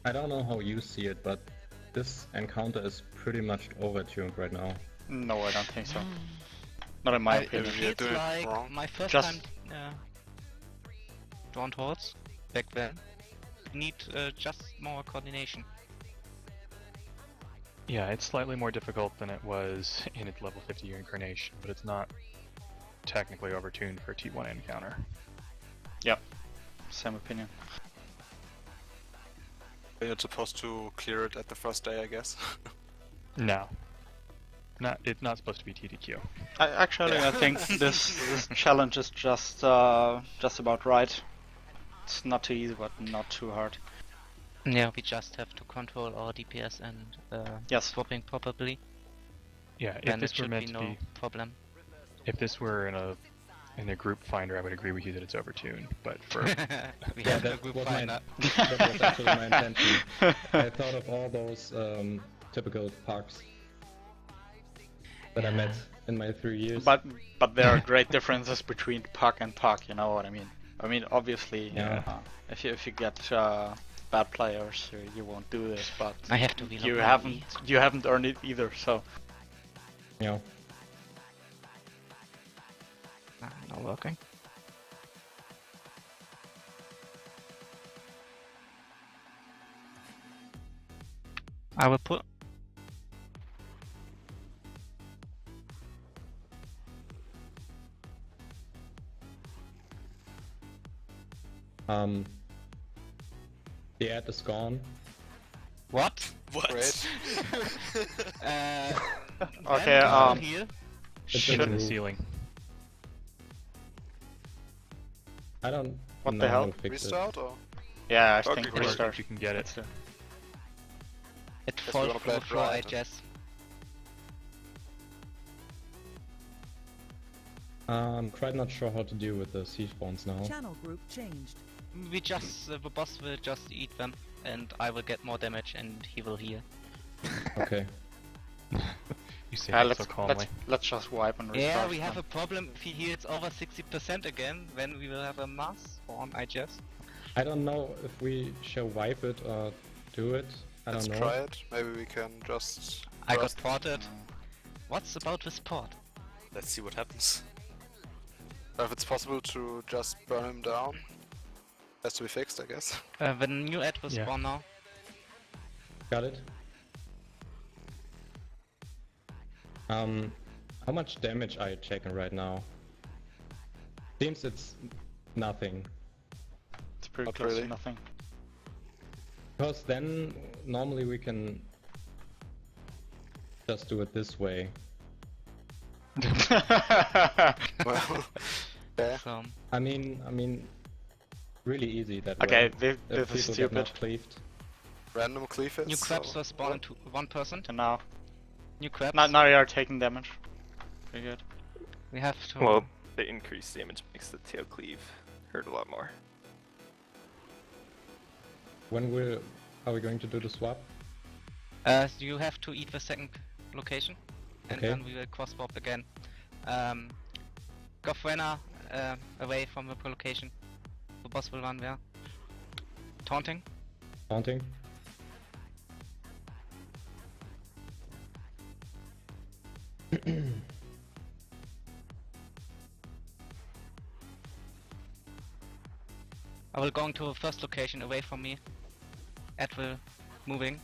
I don't know how you see it, but this encounter is pretty much overtuned right now. No, I don't think so. Not in my It opinion. you're feels doing it like wrong. my first Just- time drawn towards back then. Need just more coordination. Yeah, it's slightly more difficult than it was in its level 50 incarnation, but it's not technically overtuned for a T1 encounter. Yep. Same opinion. You're supposed to clear it at the first day, I guess. No. It's not supposed to be TTQ. I think this challenge is just about right. It's not too easy, but not too hard. Yeah, we just have to control our DPS and Yes. swapping probably. Yeah, if Then it this were should meant be to no be, problem. if this were in a group finder, I would agree with you that it's overtuned. But for We Yeah, have a that group was finder. that was actually my intention. I thought of all those typical pucks that I met in my 3 years. But there are great differences between puck and puck. You know what I mean? I mean, obviously, Yeah. if you get bad players, you won't do this. But I have to reload you my haven't earned it either. So Yeah. Not working. I will put. The ad is gone. What? What? Great. Okay, Vent here. It's shit in in the roof. ceiling. I don't What know the how hell? to fix it. Restart or? yeah, I Okay, think great. restart. You can get it. It's, It Guess we falls wanna to play the it floor, I right. guess. I'm quite not sure how to deal with the siege spawns now. Channel group changed. We just, the boss will just eat them, and I will get more damage, and he will heal. Okay. You say yeah, it so calmly. let's just wipe and restart. Yeah, we have a problem. If he heals over 60% again, then we will have a mass spawn, I guess. I don't know if we shall wipe it or do it. I Let's don't know. try it. Maybe we can just. I got burst- ported. What's about this port? Let's see what happens. If it's possible to just burn him down, has to be fixed, I guess. The new ad will Yeah. spawn now. Got it. How much damage are you checking right now? Seems it's nothing. It's pretty Not close really. to nothing. Because then normally we can just do it this way. Well, yeah. So, I mean, really easy that Okay, way. this is People get stupid. not cleaved. Random cleavage. new crabs will spawn into 1%. And now, New crabs. now you are taking damage. Pretty good. We have to. Well, the increased damage makes the tail cleave hurt a lot more. When are we going to do the swap? You have to eat the second location, and Okay. then we will cross swap again. Goffrena away from the location. The boss will run there. Taunting. Taunting? I will going to the first location away from me. Ed will moving.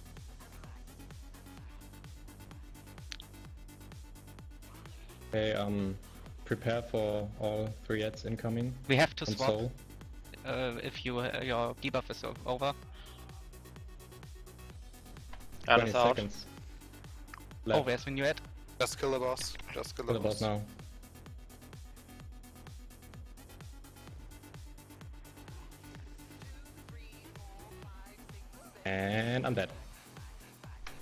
Okay, prepare for all 3 ads incoming. We have to On swap Soul. if your debuff is over. That 20 is out. seconds. Oh, Left. where's the new Ed? Just kill the boss. Just kill Kill the the boss now. And I'm dead.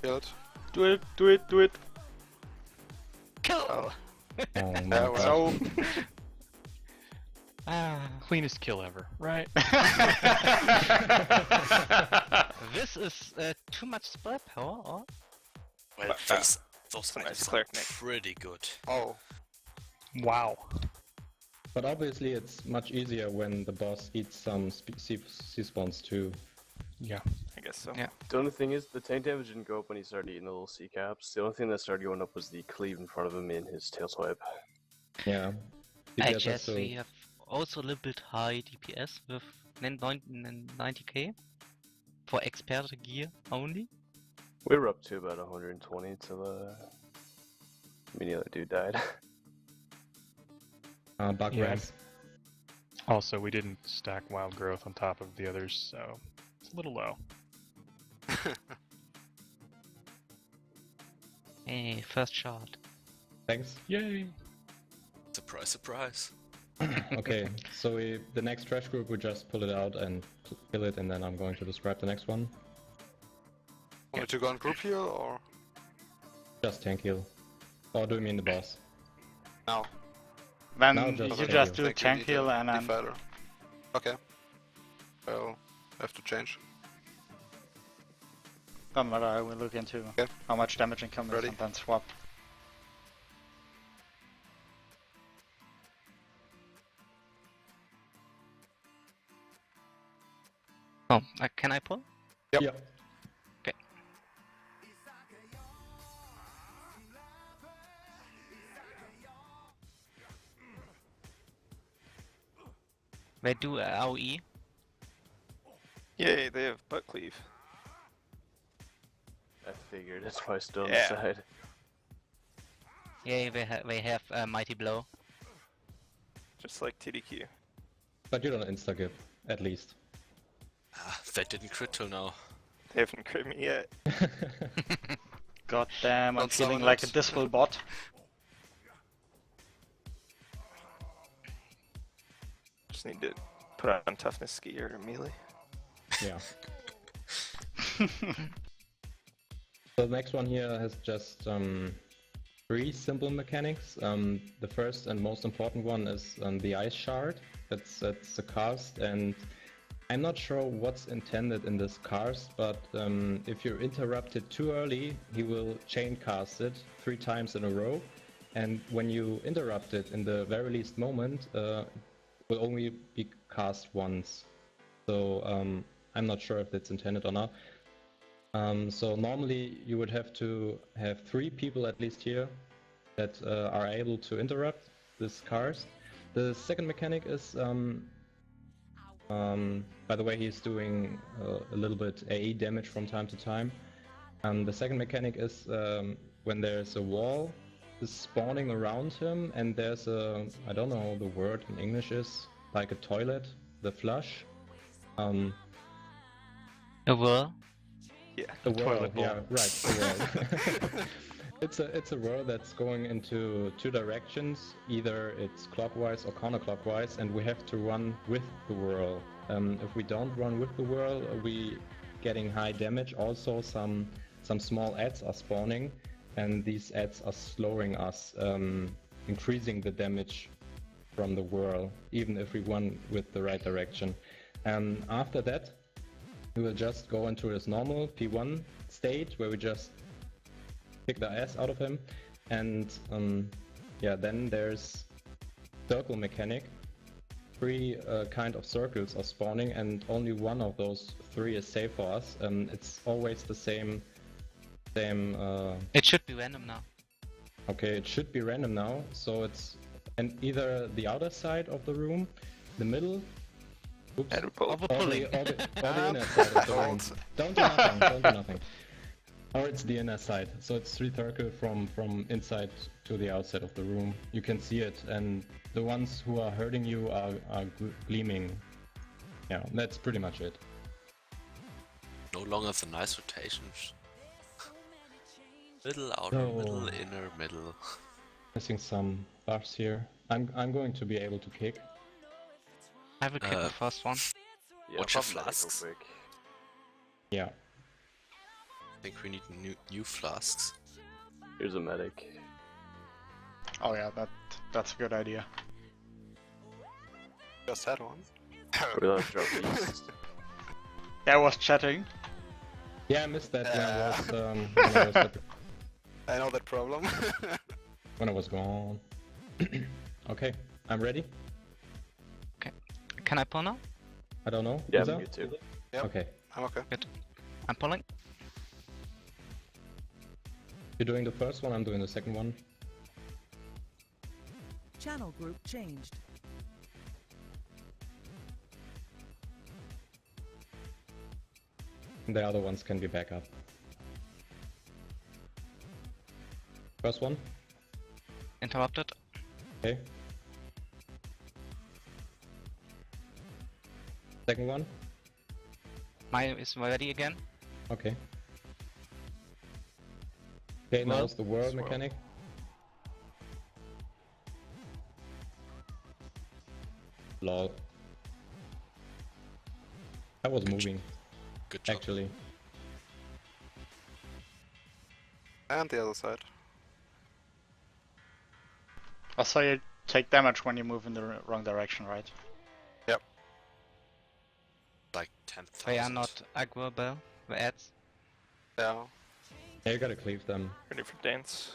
Kill it. Do it, do it, do it. Kill! Oh. Oh my Yeah, god. so Ah. Cleanest kill ever, right? This is too much spell power, or? Well, But, those a nice items are cleric mech. pretty good. Oh, Wow. But obviously it's much easier when the boss eats some C-spawns too. Yeah. I guess so. Yeah. The only thing is, the tank damage didn't go up when he started eating the little sea caps. The only thing that started going up was the cleave in front of him in his tail swipe. Yeah. I PTS has guess to- we have also a little bit high DPS with 90k for expert gear only. We were up to about 120 till the other dude died. bug Yeah. res. Also, we didn't stack wild growth on top of the others, so it's a little low. Hey, first shot. Thanks. Yay! Surprise, surprise. Okay, so the next trash group, we just pull it out and kill it, and then I'm going to describe the next one. want me to go on group heal or Just tank heal. Or do you mean the boss? now? Then Now you just just tank do tank heal and then Defiler. Okay. Well, I have to change. doesn't matter, I will look into Okay. how much damage income is Ready? and then swap. Oh, can I pull? Yep. Yeah. Okay. They do AOE. Yay, they have butt cleave. I figured, that's why I stood on Yeah. the side. Yeah, they have mighty blow. Just like TDQ. But you don't insta-give, at least. Ah, that didn't crit till now. They haven't crit me yet. God damn, I'm Don't feeling summon like a it. dismal bot. Just need to put on toughness skier or melee. Yeah. So the next one here has just 3 simple mechanics. The first and most important one is the ice shard. That's a cast, and I'm not sure what's intended in this cast, but if you're interrupted too early, he will chain cast it 3 times in a row, and when you interrupt it in the very least moment, it will only be cast once. So I'm not sure if that's intended or not. So normally you would have to have 3 people at least here that are able to interrupt this cast. The second mechanic is, by the way, he's doing a little bit AE damage from time to time. The second mechanic is when there's a wall is spawning around him, and there's a, I don't know the word in English is, like a toilet, the flush. A whirl. Yeah. The whirl, Toilet bowl. yeah, right, the whirl. It's a whirl that's going into 2 directions. Either it's clockwise or counterclockwise, and we have to run with the whirl. If we don't run with the whirl, we getting high damage. Also, some small adds are spawning, and these adds are slowing us, increasing the damage from the whirl, even if we run with the right direction. And after that, we will just go into his normal P1 state, where we just kick the ass out of him, and yeah, then there's circle mechanic. 3 kind of circles are spawning, and only one of those 3 is safe for us. It's always the same. It should be random now. Okay, it should be random now. So it's either the outer side of the room, the middle. Oops. And pull. Over Or pulling. the inner side of the room. Don't do nothing, don't do nothing. Or it's the inner side. So it's 3 circles from inside to the outside of the room. You can see it, and the ones who are hurting you are gleaming. Yeah, that's pretty much it. No longer the nice rotations. Middle, outer, No. middle, inner, middle. Missing some buffs here. I'm going to be able to kick. I will kick the first one. Yeah, Watch your pop medic real flasks. quick. Yeah. I think we need new flasks. Here's a medic. Oh yeah, that's a good idea. Just had one. We're allowed to drop these. Yeah, I was chatting. Yeah, I missed that Yeah. I know that problem. when I was gone. Okay, I'm ready. Can I pull now? I don't know. Yeah, Lisa? me too. Yep. Okay. I'm okay. I'm pulling. You're doing the first one, I'm doing the second one. Channel group changed. And the other ones can be back up. First one. Interrupted. Okay. Second one. Mine is ready again. Okay. Okay, now Well, it's the world swirl. mechanic. Lol. I was moving, Good job. actually. And the other side. Also, you take damage when you move in the wrong direction, right? Like 10,000. They are not aggroable, the ads. Yeah. Yeah, you gotta cleave them. Ready for dance.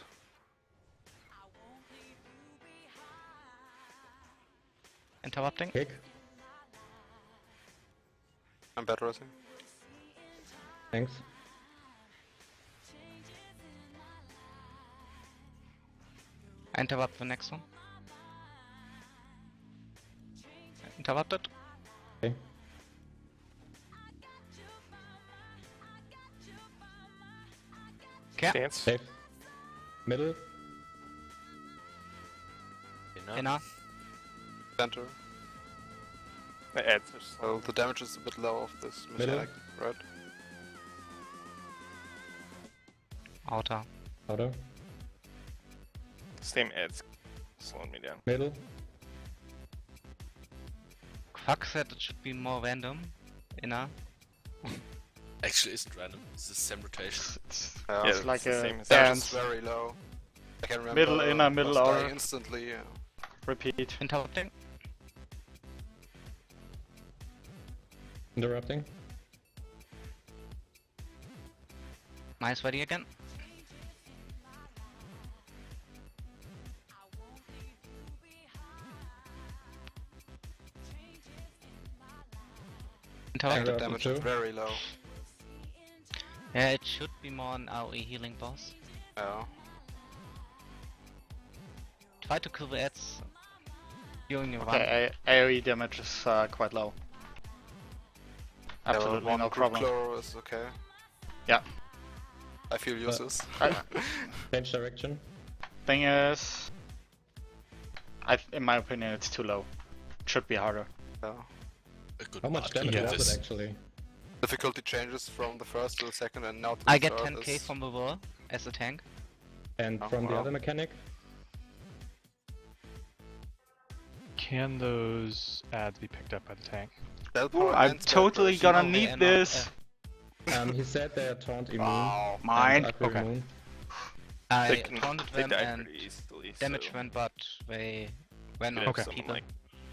Interrupting. Kick. I'm better at him. Thanks. Interrupt the next one. Interrupted. Okay. Okay. Dance. Safe. Middle. Inner. Center. The ads are slow. Well, the damage is a bit low of this Middle. mechanic, right? Outer. Outer. Same ads slowing me down. Middle. Fuck said it should be more random. Inner. Actually, isn't random. It's the same rotation. Yeah, It's like the a same as Damage is dance. very low. I can remember Middle, inner, middle, was dying outer. instantly. Yeah. Repeat. Interrupting. Interrupting. Mine is ready again. Interrupted. Interrupt. Damage Two. is very low. Yeah, it should be more an AoE healing boss. Yeah. Try to kill the ads during your run. Okay, AoE damage is quite low. Absolutely one no group problem. clone is okay. Yeah. I feel useless. Change direction. Thing is, in my opinion, it's too low. It should be harder. Yeah. A good How much mark. damage Yeah. was it actually? Difficulty changes from the first to the second and now to I the get third 10k is- from the wall as a tank. And Oh, from the wow. other mechanic? Can those ads be picked up by the tank? Teleport I'm and spell totally burst. gonna Okay, need and this. He said they are taunt immune. Wow. Mine. And Aqua Okay. immune. I They can taunted they them die and pretty easily. damage so went, but they ran you out could have of someone people. like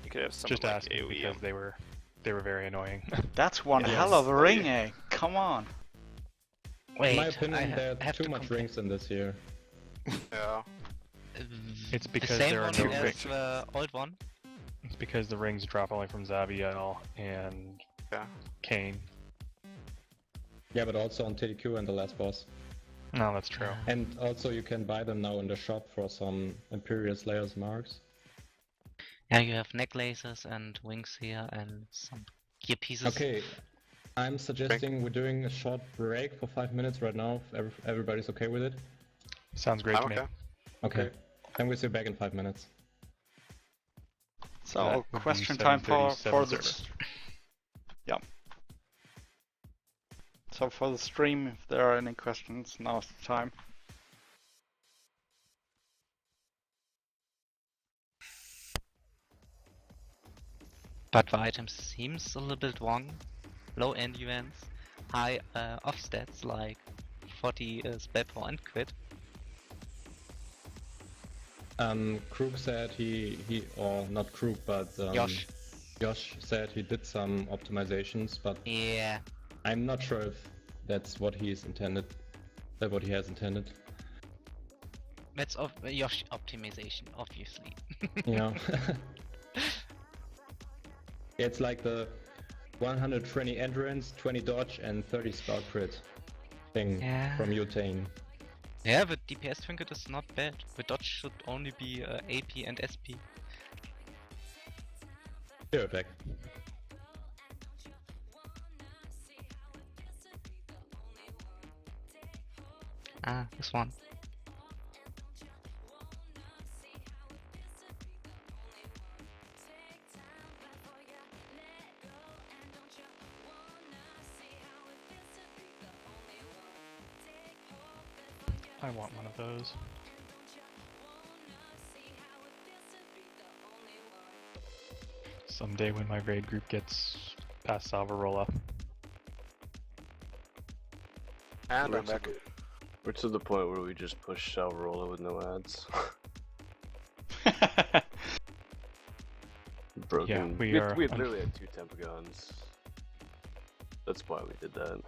you could have someone Just like asking AoE because 'em. they were very annoying. That's one Yes. hell of a ring, eh? Come on. Wait, In my opinion, I there have are too to much complain. rings in this here. Yeah. It's The because same there are one no as rings. the old one. It's because the rings drop only from Zaviel and Yeah. Kane. Yeah, but also on TDQ and the last boss. No, that's true. And also you can buy them now in the shop for some Imperial Slayer's marks. Yeah, you have necklaces and wings here and some gear pieces. Okay, I'm suggesting we're doing a short break for 5 minutes right now, if everybody's okay with it. Sounds great I'm to me. okay. Okay, then we'll see you back in 5 minutes. So, That would be question time for 7:37 the service. yeah. So for the stream, if there are any questions, now's the time. But the item seems a little bit wrong. Low endurance, high off stats like 40 spell power and crit. Krug said he or not Krug, but Josh said he did some optimizations, but Yeah. I'm not sure if that's what he's intended. That's what he has intended. That's Yoshi optimization, obviously. Yeah. It's like the 120 endurance, 20 dodge, and 30 spell crit thing Yeah. from Utane. Yeah, but DPS trinket is not bad. The dodge should only be AP and SP. Here, back. Ah, this one. I want one of those. Someday when my raid group gets past Salvarola. And I'm back. We're to the point where we just push Salvarola with no ads. Broken. Yeah, we we are literally had 2 Tempagons. That's why we did that.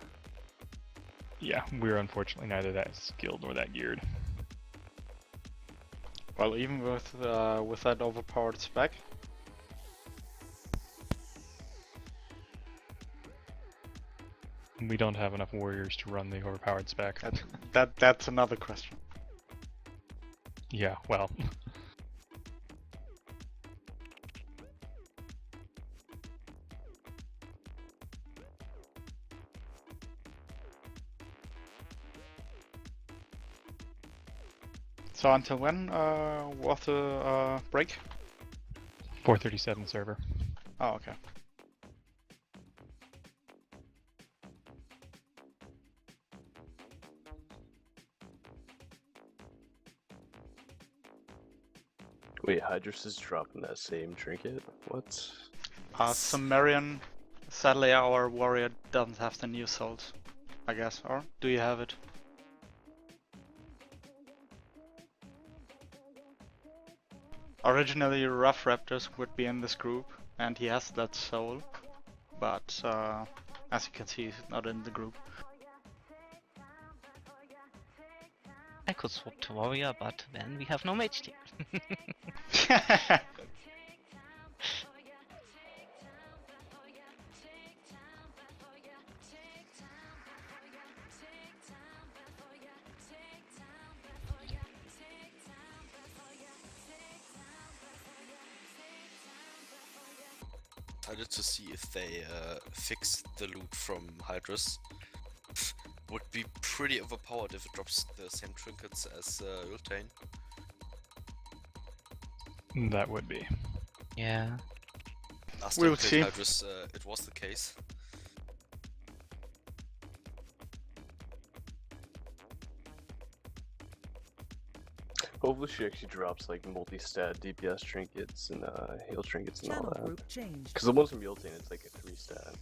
Yeah, we're unfortunately neither that skilled nor that geared. Well, even with that overpowered spec, We don't have enough warriors to run the overpowered spec. that's another question. Yeah, well. So until when was the break? 437 server. Oh, okay. Wait, Hydrus is dropping that same trinket? What? Sumerian, sadly our warrior doesn't have the new salt, I guess, or do you have it? Originally Rough Raptors would be in this group, and he has that soul, but as you can see he's not in the group. I could swap to warrior, but then we have no mage team. Decided to see if they fix the loot from Hydrus. Would be pretty overpowered if it drops the same trinkets as Ultane. That would be. Yeah. Last We'll time see. I played Hydrus, it was the case. Hopefully she actually drops like multi-stat DPS trinkets and heal trinkets and all Channel that. group changed. Because the ones from Ultane, it's like a 3-stat.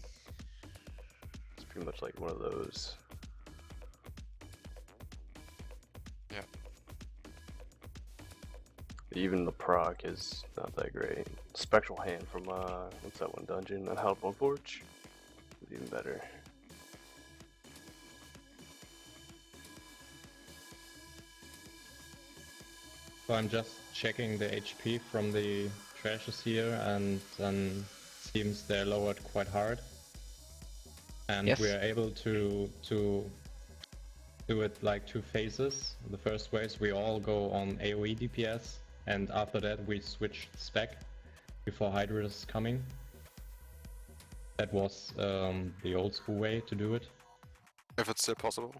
It's pretty much like one of those. Yeah. Even the proc is not that great. Spectral Hand from what's that one dungeon? Unhallowed Boneforge? Is even better. So I'm just checking the HP from the trashes here, and then seems they're lowered quite hard. And Yes. we are able to do it like 2 phases. The first phase we all go on AoE DPS, and after that we switch spec before Hydra is coming. That was the old school way to do it. If it's still possible.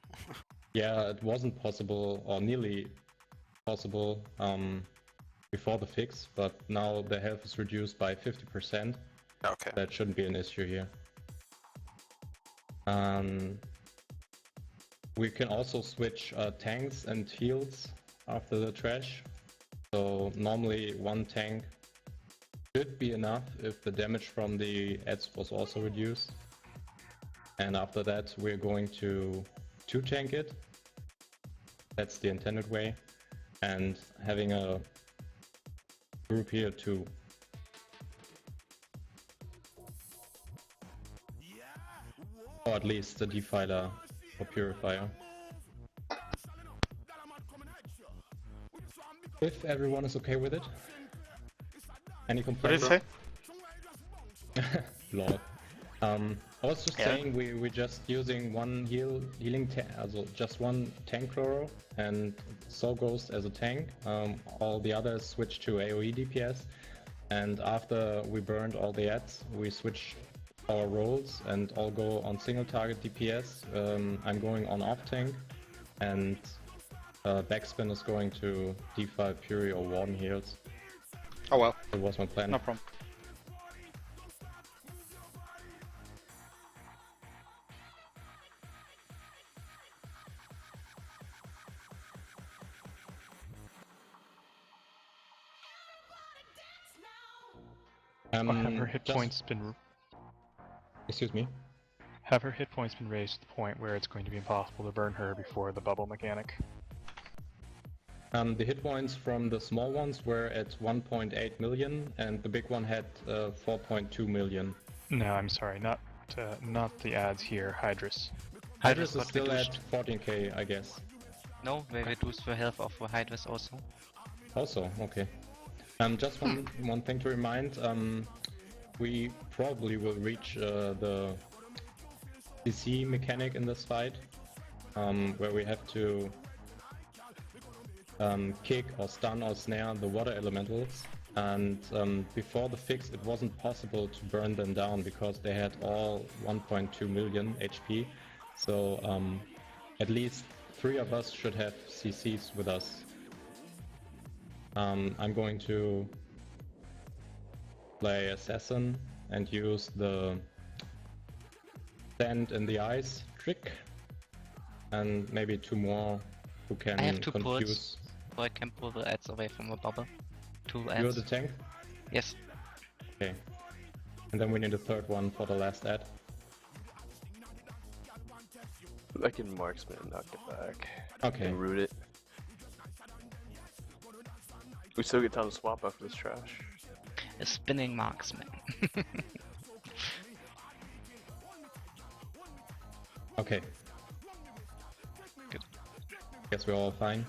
Yeah, it wasn't possible, or nearly possible, before the fix, but now the health is reduced by 50%. Okay. That shouldn't be an issue here. We can also switch tanks and heals after the trash. So normally 1 tank should be enough if the damage from the ads was also reduced. And after that we're going to 2 tank it. That's the intended way. And having a group here too. Or at least the defiler for Purifier. If everyone is okay with it. Any What did complaints? it say? Lol. I was just Yeah. saying we're just using one healing tank, also just one tank chloro, and Soul Ghost as a tank. All the others switch to AoE DPS, and after we burned all the ads, we switch our roles and all go on single target DPS. I'm going on off tank, and Backspin is going to D5 Fury or Warden heals. Oh well, That was my plan. no problem. Or have her hit Just- points been Excuse me. have her hit points been raised to the point where it's going to be impossible to burn her before the bubble mechanic? The hit points from the small ones were at 1.8 million, and the big one had 4.2 million. No, I'm sorry, not the ads here. Hydrus. Hydrus is got still at reduced. 14k, I guess. No, they reduce the health of the Hydrus also. Also, okay. Just one thing to remind. We probably will reach the CC mechanic in this fight, where we have to kick or stun or snare the water elementals, and before the fix it wasn't possible to burn them down because they had all 1.2 million HP, so at least 3 of us should have CCs with us. I'm going to play Assassin and use the Sand in the Eyes trick, and maybe 2 more who can I have 2 confuse. pulls, so I can pull the ads away from the bubble. 2 You're ads. the tank? Yes. Okay. And then we need a 3rd one for the last ad. I can marksman and knock it back. Okay. And root it. We still get time to swap after this trash. A spinning marksman. Okay. Good. Guess we're all fine.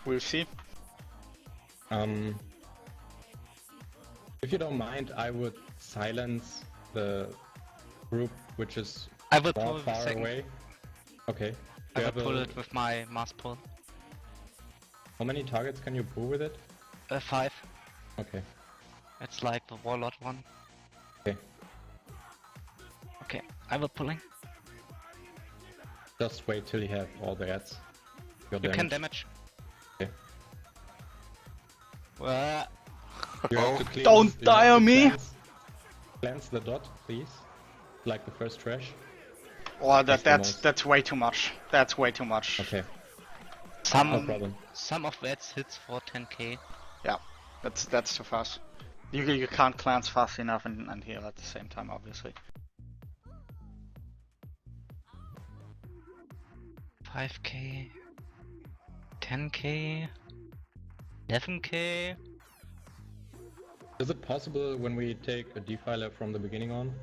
We'll see. If you don't mind, I would silence the group which is I will more pull the far second. away. Okay. I You will have pull a- it with my mass pull. How many targets can you pull with it? 5. Okay. It's like the warlord one. Okay. Okay, I will pulling. Just wait till you have all the ads. Your You can damage. damage. Okay. Well, You have to clean Don't you have die to on me! Cleanse the dot, please. Like the first trash. Oh, Makes the most. that's way too much. That's way too much. Okay. some No problem. some of the ads hits for 10k. Yeah, that's too fast. You can't cleanse fast enough and heal at the same time, obviously. 5k, 10k, 11k. Is it possible when we take a defiler from the beginning on?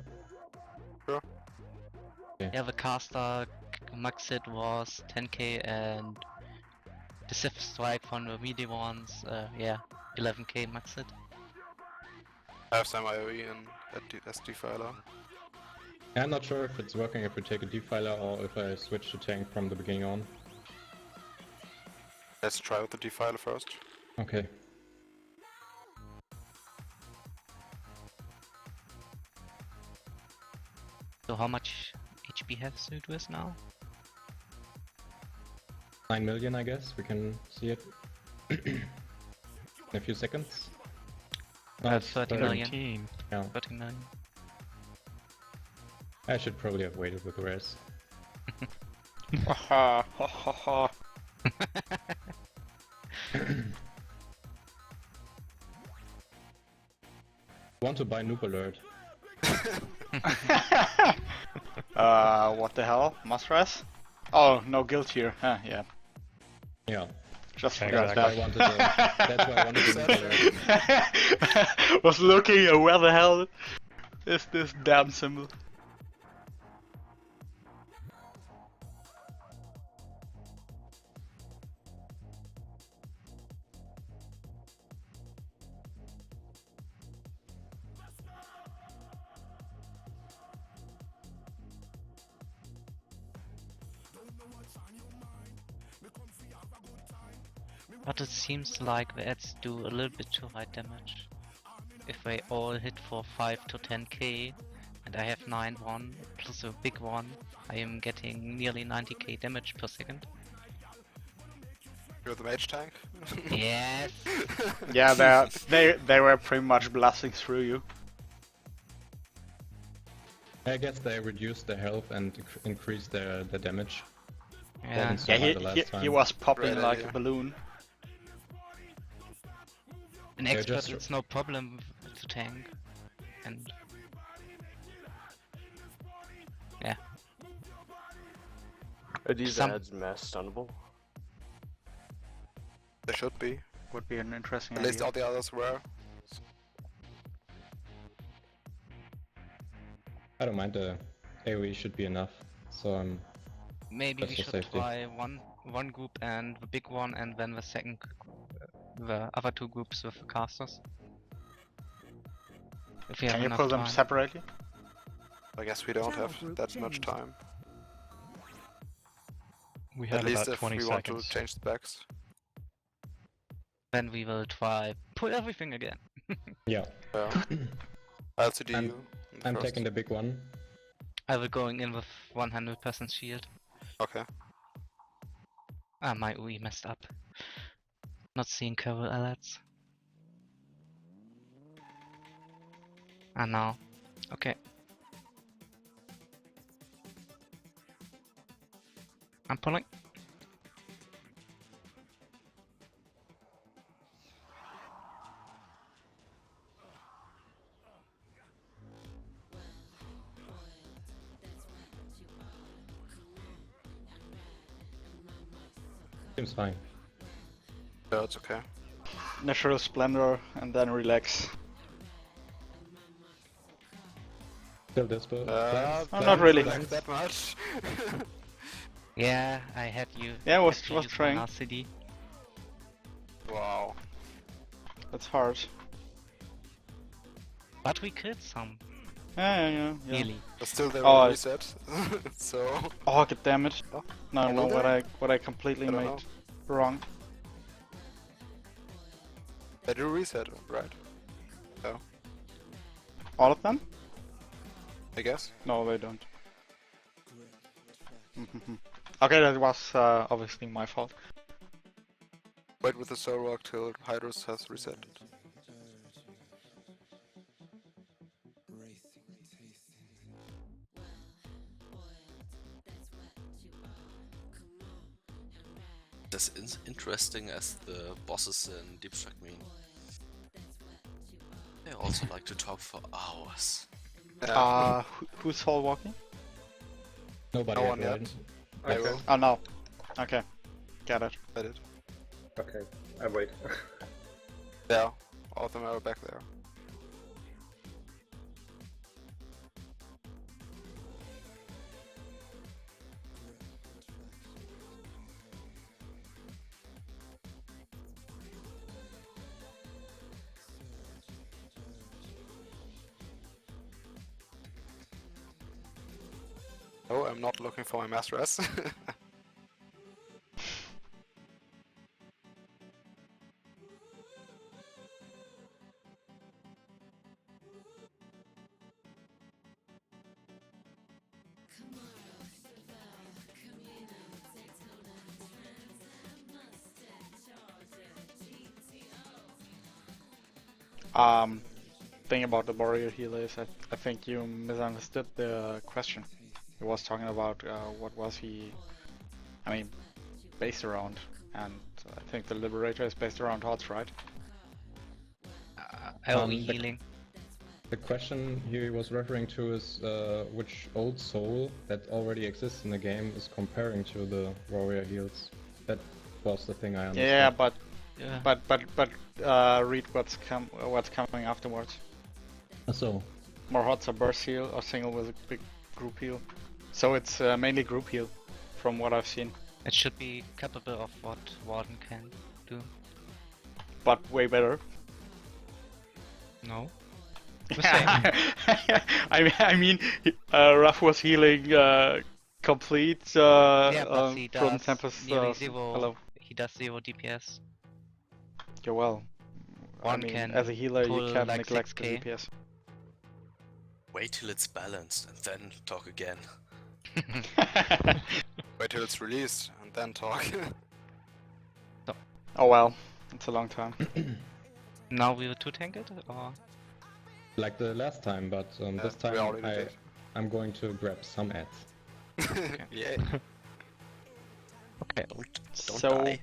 Yeah, the caster max hit was 10k and the Sith strike from the melee ones, yeah, 11k max hit. I have some IOE in as defiler. I'm not sure if it's working if we take a defiler or if I switch to tank from the beginning on. Let's try with the defiler first. Okay. So how much HP has Sudwis now? 9 million, I guess. We can see it in a few seconds. No, That's it's 30 million. 13. Yeah, 30 million. I should probably have waited with the rest. Ha ha ha ha. Want to buy Noob Alert? What the hell? Must-res? Oh, no guild here. Huh, yeah. Yeah. Just Yeah, forgot That's why I wanted that's why I wanted the Noob Alert. that. Was looking at where the hell is this damn symbol? But it seems like the ads do a little bit too high damage. If they all hit for 5 to 10k, and I have 9-1 plus a big one, I am getting nearly 90k damage per second. You're the mage tank? Yes! Yeah, they were pretty much blasting through you. I guess they reduced their health and increased their damage. Yeah, Wasn't so Yeah, high the last time. he was popping Great like idea. a balloon. an They're expert just- it's no problem to tank. And yeah, Are these Some- ads mass stunnable? They should be. Would be an interesting At least idea. all the others were. I don't mind, the AoE should be enough. So maybe Just we for should safety. try one group and the big one, and then the second, the other two groups with the casters. If we have Can you enough pull them time. separately? I guess we don't Channel have group that much changed. time. We At have least about if 20 we seconds. want to change the backs. Then we will try pull everything again. yeah, Yeah. LCD I'm- you. I'm first. taking the big one. I will going in with 100% shield. Okay. Ah, my UI messed up. Not seeing cover alerts. Ah, now. Okay. I'm pulling. Seems fine. Yeah, it's okay. Natural splendor and then relax. Still dispo. Oh, not really. Like that much. Yeah, I had you. Yeah, was had to was use my trying. RCD. Wow. That's hard. But we killed some. Yeah. Really. But still they Oh, will reset. So Oh, god damn it. Oh, No, I I know know what I completely I don't made know. wrong. they do reset, right? All of them? I guess. No, they don't. Okay, that was obviously my fault. Wait with the Soul Rock till Hydrus has reset. As interesting as the bosses in Deep Strike mean. They also like to talk for hours. Who's soul walking? Nobody No yet, one yet. right? I Okay. will. Oh no. Okay. Got it. I did. Okay, I wait. Yeah, all of them are back there. Oh, I'm not looking for my master S. Thing about the warrior healer is I think you misunderstood the question. He was talking about what was he, I mean, based around, and I think the Liberator is based around HOTS, right? AoE the- healing. The question he was referring to is which old soul that already exists in the game is comparing to the warrior heals. That was the thing I understood. Yeah, but Yeah. read what's coming afterwards. So, More HOTS or burst heal or single with a big group heal. So it's mainly group heal, from what I've seen, It should be capable of what Warden can do. but way better. No. The same. I mean, Ruff was healing complete Yeah, but he Frozen does Tempest. nearly zero. Hello. He does 0 DPS. You're well. I One mean, can as a healer, you pull can't like neglect the 6k. DPS. Wait till it's balanced and then talk again. Wait till it's released and then talk. Oh well, it's a long time. Now we will 2-tank it, or? Like the last time, but this we time already did. I'm going to grab some ads. Yeah. Okay, don't So, die.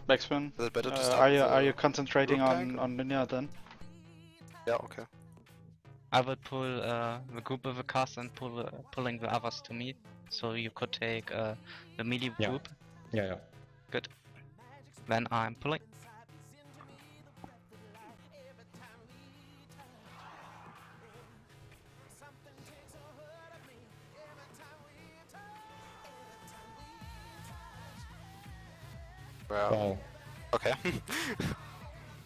Backspin, Is it better to start are with you the concentrating group tank, on Linear then? Yeah, okay. I will pull the group with a cast and pulling the others to me. So you could take the melee Yeah. group. Yeah. Good. Then I'm pulling. Well, Wow. okay.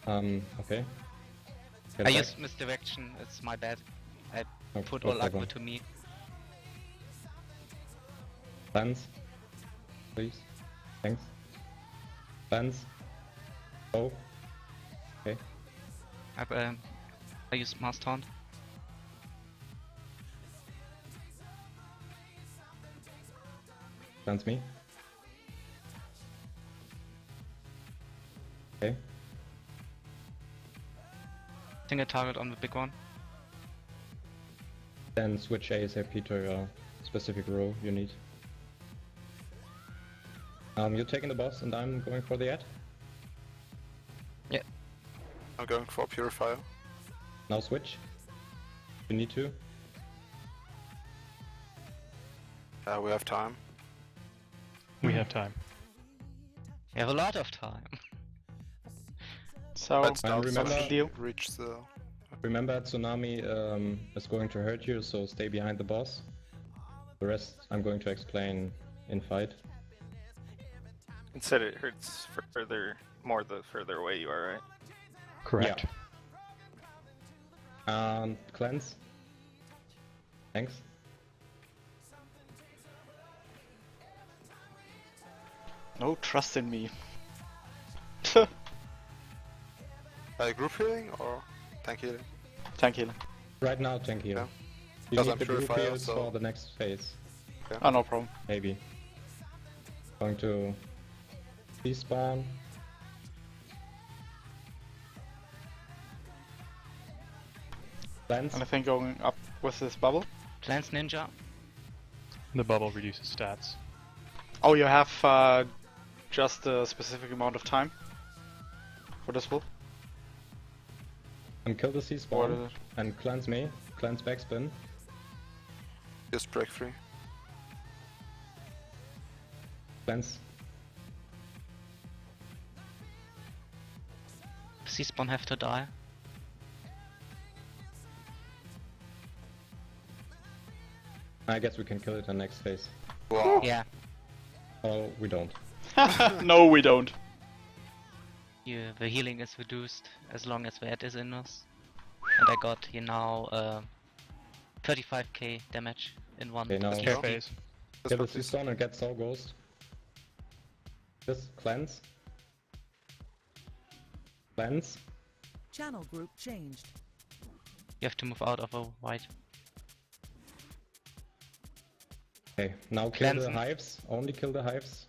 Okay. I Get back. used misdirection, it's my bad. I No- put no all problem. aggro to me. Plans, please. Thanks. Plans. Oh. Okay. I used Mass Taunt. Plans me. Okay. Single target on the big one. Then switch ASAP to your specific row you need. You're taking the boss and I'm going for the ad. I'm going for Purifier. Now switch. You need to. We have time. We have time. We have a lot of time. So, Let's And start remember- what's the deal? reach the... Remember, Tsunami is going to hurt you, so stay behind the boss. The rest I'm going to explain in fight. Instead, it hurts more the further away you are, right? Correct. And cleanse. Thanks. No trust in me. Group healing or tank healing? Tank healer. Right now, tank heal. Yeah. You Because need I'm the group Purifier, heals so- for the next phase, Oh, no problem. maybe. Going to despawn. Cleanse. Anything going up with this bubble? Plants Ninja. The bubble reduces stats. Oh, you have just a specific amount of time for this pull? And kill the What C-spawn. is it? And cleanse me. Cleanse backspin. Just break free. Cleanse. C-spawn have to die. I guess we can kill it in the next phase. Wow. Yeah. Oh, we don't. No, we don't. The healing is reduced as long as the ad is in us. And I got here now 35k damage in one Okay, now key Care speed. phase. kill the C-spawn and get Soul Ghost. Just cleanse. Cleanse. Channel group changed. You have to move out of a white. Okay, now kill the Cleansing. hives. Only kill the hives.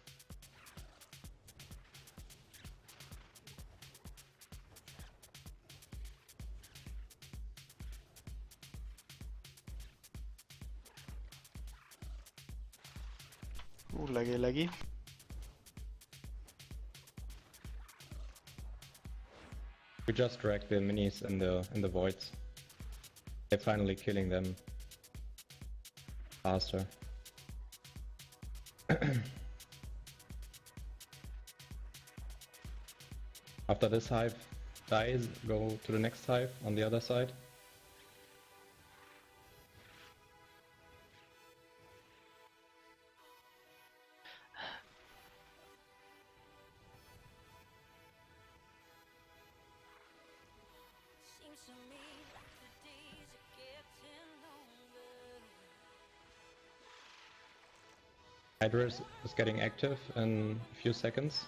Ooh, laggy, laggy. We just drag the minis in the voids. They're finally killing them faster. After this hive dies, go to the next hive on the other side. Hydra is getting active in a few seconds.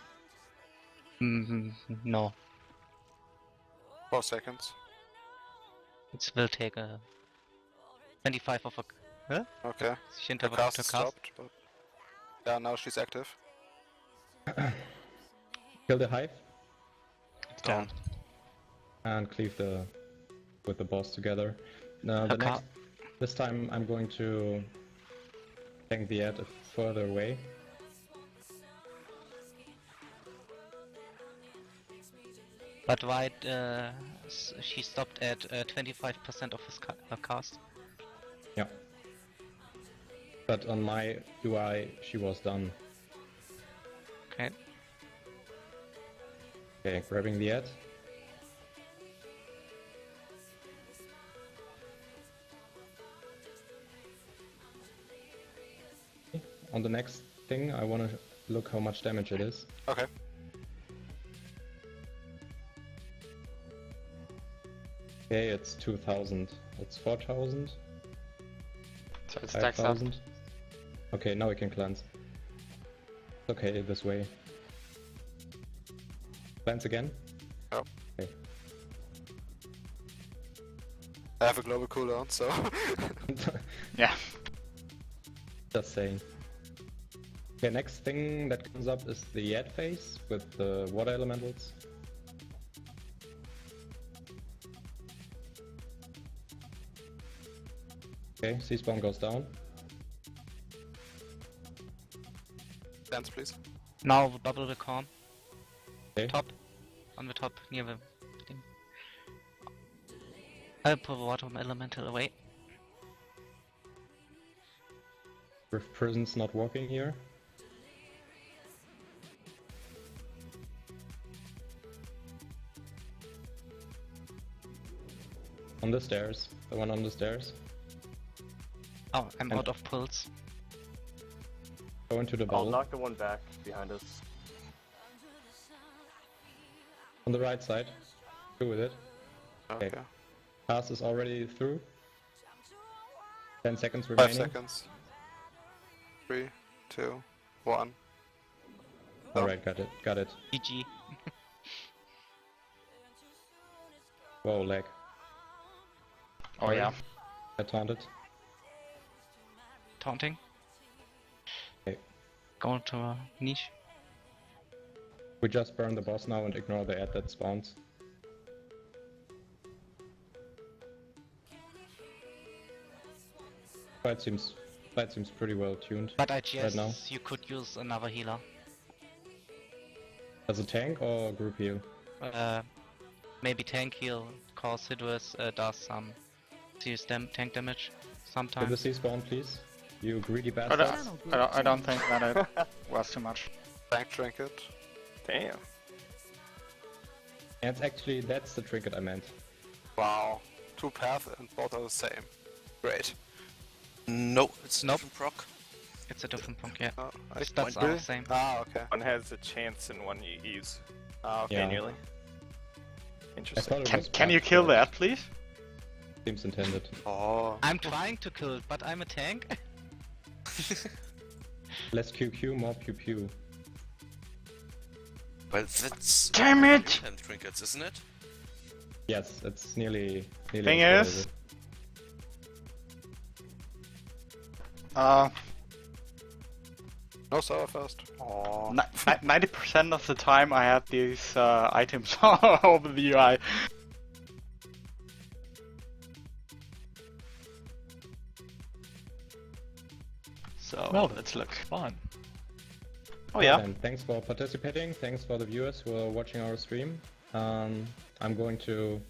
No, 4 seconds. it will take a 25 of a. Huh? Okay. Sie The hinter cast der stopped, but yeah, now she's active. Kill the hive It's down. and cleave with the boss together. Now Okay. this time I'm going to tank the ad further away. But why she stopped at 25% of his her cast? Yeah. But on my UI she was done. Okay. Okay, grabbing the ad. On the next thing I wanna look how much damage it is. Okay. Okay, it's 2000. It's 4000. So it stacks up. 5000. Okay, now we can cleanse. Okay, this way. Cleanse again? Oh. Okay. I have a global cooldown, so Yeah. Just saying. Okay, next thing that comes up is the ad phase with the water elementals. Okay, C-spawn goes down. dance please. Now bubble will come. Okay. Top. On the top, near the thing. I'll pull the water elemental away. Rift Prison's not working here. On the stairs. The one on the stairs. Oh, I'm And- out of pulse. Go into the I'll bubble. knock the one back behind us. On the right side. Go with it. Okay. Pass is already through. 10 seconds 5 remaining. seconds. 3, 2, 1. Alright, got it. Got it. GG. Whoa, lag. Oh yeah. I taunted. Taunting. Okay. Go to a niche. We just burn the boss now and ignore the ad that spawns. Fight seems pretty well tuned. But I guess now. you could use another healer. As a tank or group heal? Maybe tank heal, cause Hydrus does some serious tank damage Get sometimes. the C-spawn, please. You greedy I bastards. I don't think that it was too much. Tank trinket. Damn. And actually, that's the trinket I meant. Wow. 2 paths and both are the same. Great. No, it's Nope. different proc. It's a different punk, yeah. Oh, That's all the same. Ah, okay. One has a chance and one you use Ah, okay. Yeah. manually. I Interesting. thought it was Can you bad, kill but that, please? Seems intended. Oh. I'm trying to kill it, but I'm a tank. Less QQ, more pew pew. Well, that's Damn it! 10 trinkets, isn't it? Yes, it's nearly Thing is- No sour fast. Oh. 90% of the time I have these items over the UI. So Well, let's look. Fun. Oh yeah. And thanks for participating. Thanks for the viewers who are watching our stream. I'm going to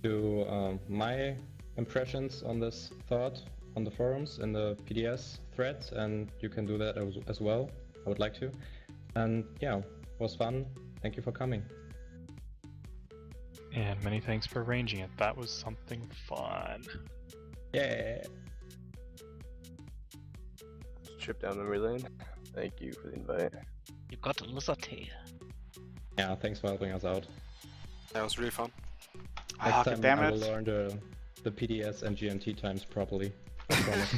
do my impressions on this thought on the forums in the PTS threads, and you can do that as well. I would like to. And yeah, it was fun. Thank you for coming. And many thanks for arranging it. That was something fun. Yeah. Trip down memory lane. Thank you for the invite. You got a lizard tail. Yeah, thanks for helping us out. That was really fun. Next Ah, time damn I it. will learn the PTS and GMT times properly. I promise.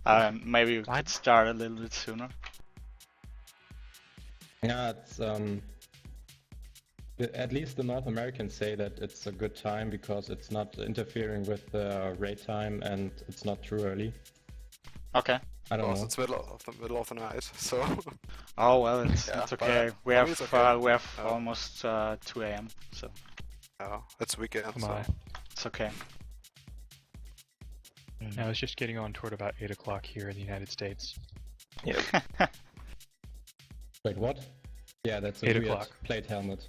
Maybe we could start a little bit sooner. Yeah, it's at least the North Americans say that it's a good time because it's not interfering with the raid time and it's not too early. Okay. I don't know. It's middle of the night, so. Oh well, it's Yeah, it's okay. but We for have me it's okay. we have almost 2 a.m. so Yeah, it's weekend, Come so. on. it's okay. I was just getting on toward about 8 o'clock here in the United States. Wait, what? Yeah, that's a 8 weird o'clock. plate helmet.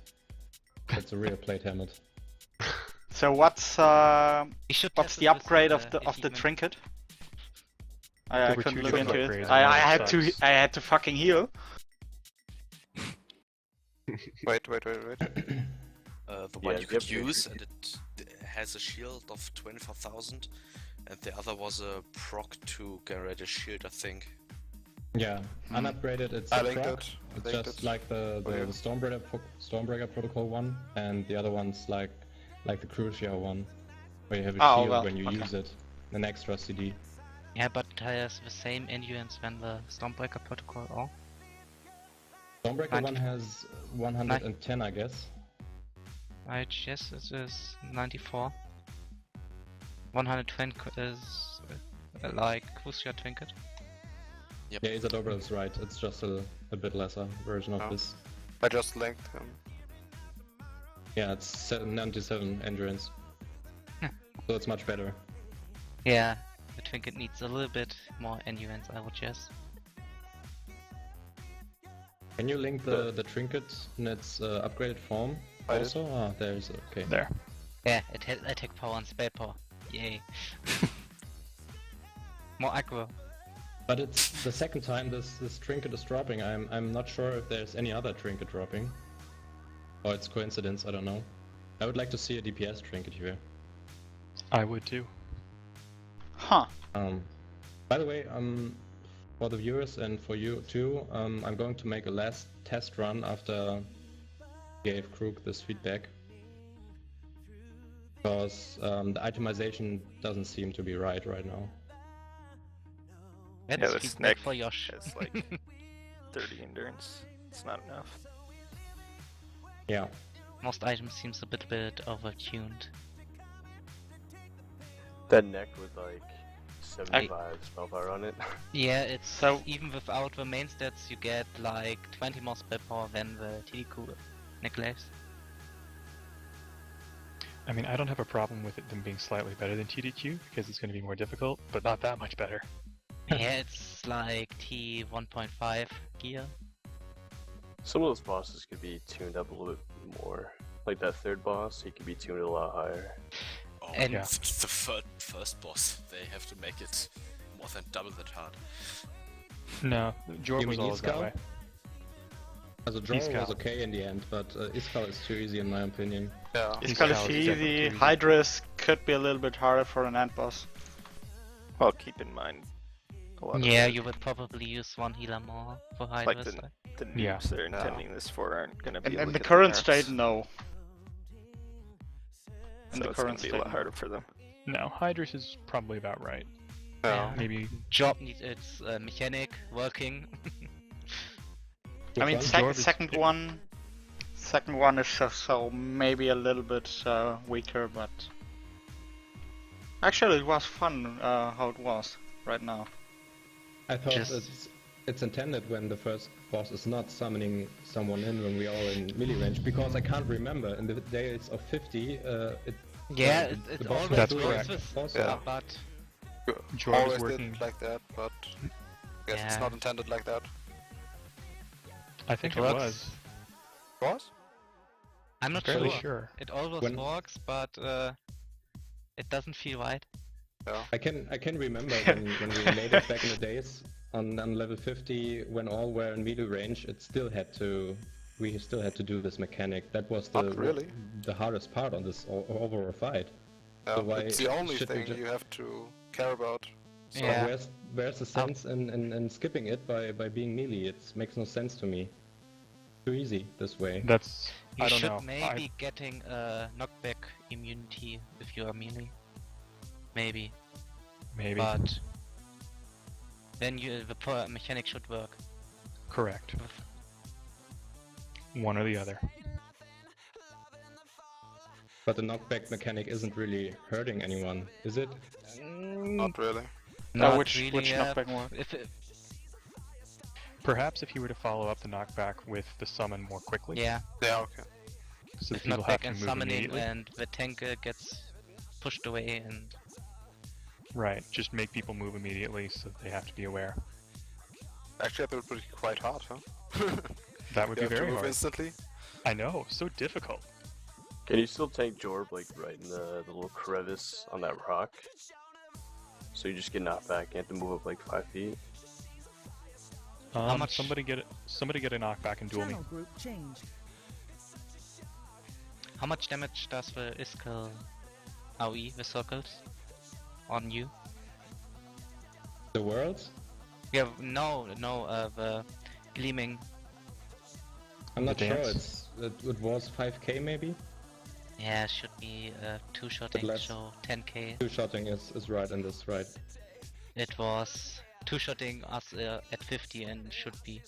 That's a real plate helmet. So what's You should what's test the it with, upgrade of the achievement. trinket? There I were couldn't two look different into it. upgrades, I one had to sucks. I had to fucking heal. Wait. The one Yeah, you could yep, yep. use, and it has a shield of 24,000, and the other was a proc to generate a shield, I think. Yeah, unupgraded it's I a linked proc. it. I It's linked just it. like the yeah. Stormbreaker protocol one, and the other one's like the Crucial one, where you have a Oh, shield well, when you okay. use it, an extra CD. Yeah, but it has the same endurance when the Stormbreaker protocol or? Stormbreaker 90. one has 110, I guess. Right, yes, it is 94. 120 is like Crucial Trinket. Yep. Yeah, Isadora is right. It's just a bit lesser version of Oh. this. I just linked him. Yeah, it's 97 endurance. So it's much better. Yeah, the Trinket needs a little bit more endurance, I would guess. Can you link the trinket in its upgraded form I did. also? Ah, there's okay. There. Yeah, it has attack power and spell power. Yay. More aggro. But it's the second time this trinket is dropping. I'm not sure if there's any other trinket dropping. Or it's coincidence, I don't know. I would like to see a DPS trinket here. I would too. Huh. By the way, for the viewers and for you too, I'm going to make a last test run after gave Krug this feedback. Because the itemization doesn't seem to be right now. Yeah, That's the feedback snack for Yosh. has like 30 endurance. It's not enough. Yeah. Most items seems a bit overtuned. That neck with like 75 spellfire on it. Yeah, it's So- even without the main stats you get like 20 more spell power than the TDQ necklace. I mean, I don't have a problem with them being slightly better than TDQ because it's going to be more difficult, but not that much better. Yeah, it's like T 1.5 gear. Some of those bosses could be tuned up a little bit more. Like that third boss, he could be tuned a lot higher. Oh, And- Yeah. the first boss, they have to make it more than double that hard. No, Jor You was mean always that Iskall? way. Also, Jor was Iskall. okay in the end, but Iskall is too easy in my opinion. Yeah. It's These kind cows of are easy. definitely easy. Hydras could be a little bit harder for an end boss. Well, keep in mind, a lot Yeah, of you would probably use one healer more for like Hydras. the noobs Yeah. they're intending this for aren't gonna be. In the looking at current nerfs, state, no. In so the it's current gonna be a lot state, harder for them. No, Hydrus is probably about right. Yeah. Maybe Job needs its mechanic working. I mean, Which Jorv is- second one is so maybe a little bit weaker, but actually it was fun how it was right now. I thought Just- it's intended when the first boss is not summoning someone in when we are in melee range, because I can't remember in the days of 50. Yeah, the it boss always was That's doing works correct. with boss Yeah. up. but Jor Always is working. did like that, but guess it's Yeah. not intended like that. I think It it works. was. Was? I'm not Fairly sure. sure. It always When- works, but it doesn't feel right. Yeah. I can remember when we made it back in the days on level 50 when all were in melee range. We still had to do this mechanic. That was Not really. the hardest part on this overall fight. Yeah, So why it's the only shouldn't we thing ju- you have to care about. So Yeah. Where's the sense in skipping it by being melee? It makes no sense to me. Too easy this way. That's. You I don't should know. maybe getting a knockback immunity if you are melee. Maybe. Maybe. But Then the mechanic should work. Correct. One or the other. But the knockback mechanic isn't really hurting anyone, is it? Not really. Not which really, knockback one? Perhaps if you were to follow up the knockback with the summon more quickly. Yeah. Yeah, okay. So that If people have knockback to and move summoning immediately. and the tank gets pushed away and... Right, just make people move immediately so they have to be aware. Actually, that would be quite hard, huh? That would You be have to very move hard. instantly. I know, so difficult. Can you still tank Jorb like right in the little crevice on that rock? So you just get knocked back, you have to move up like 5 feet. How much- Somebody get a knockback and duel me. Channel group changed. How much damage does the Iskall AoE, the circles, on you? The worlds? Yeah, no, the gleaming. I'm not The sure. dance? It was 5k maybe? Yeah, should be two-shotting, less. so 10k. Two-shotting is right in this, right? It was two-shotting us at 50 and should be.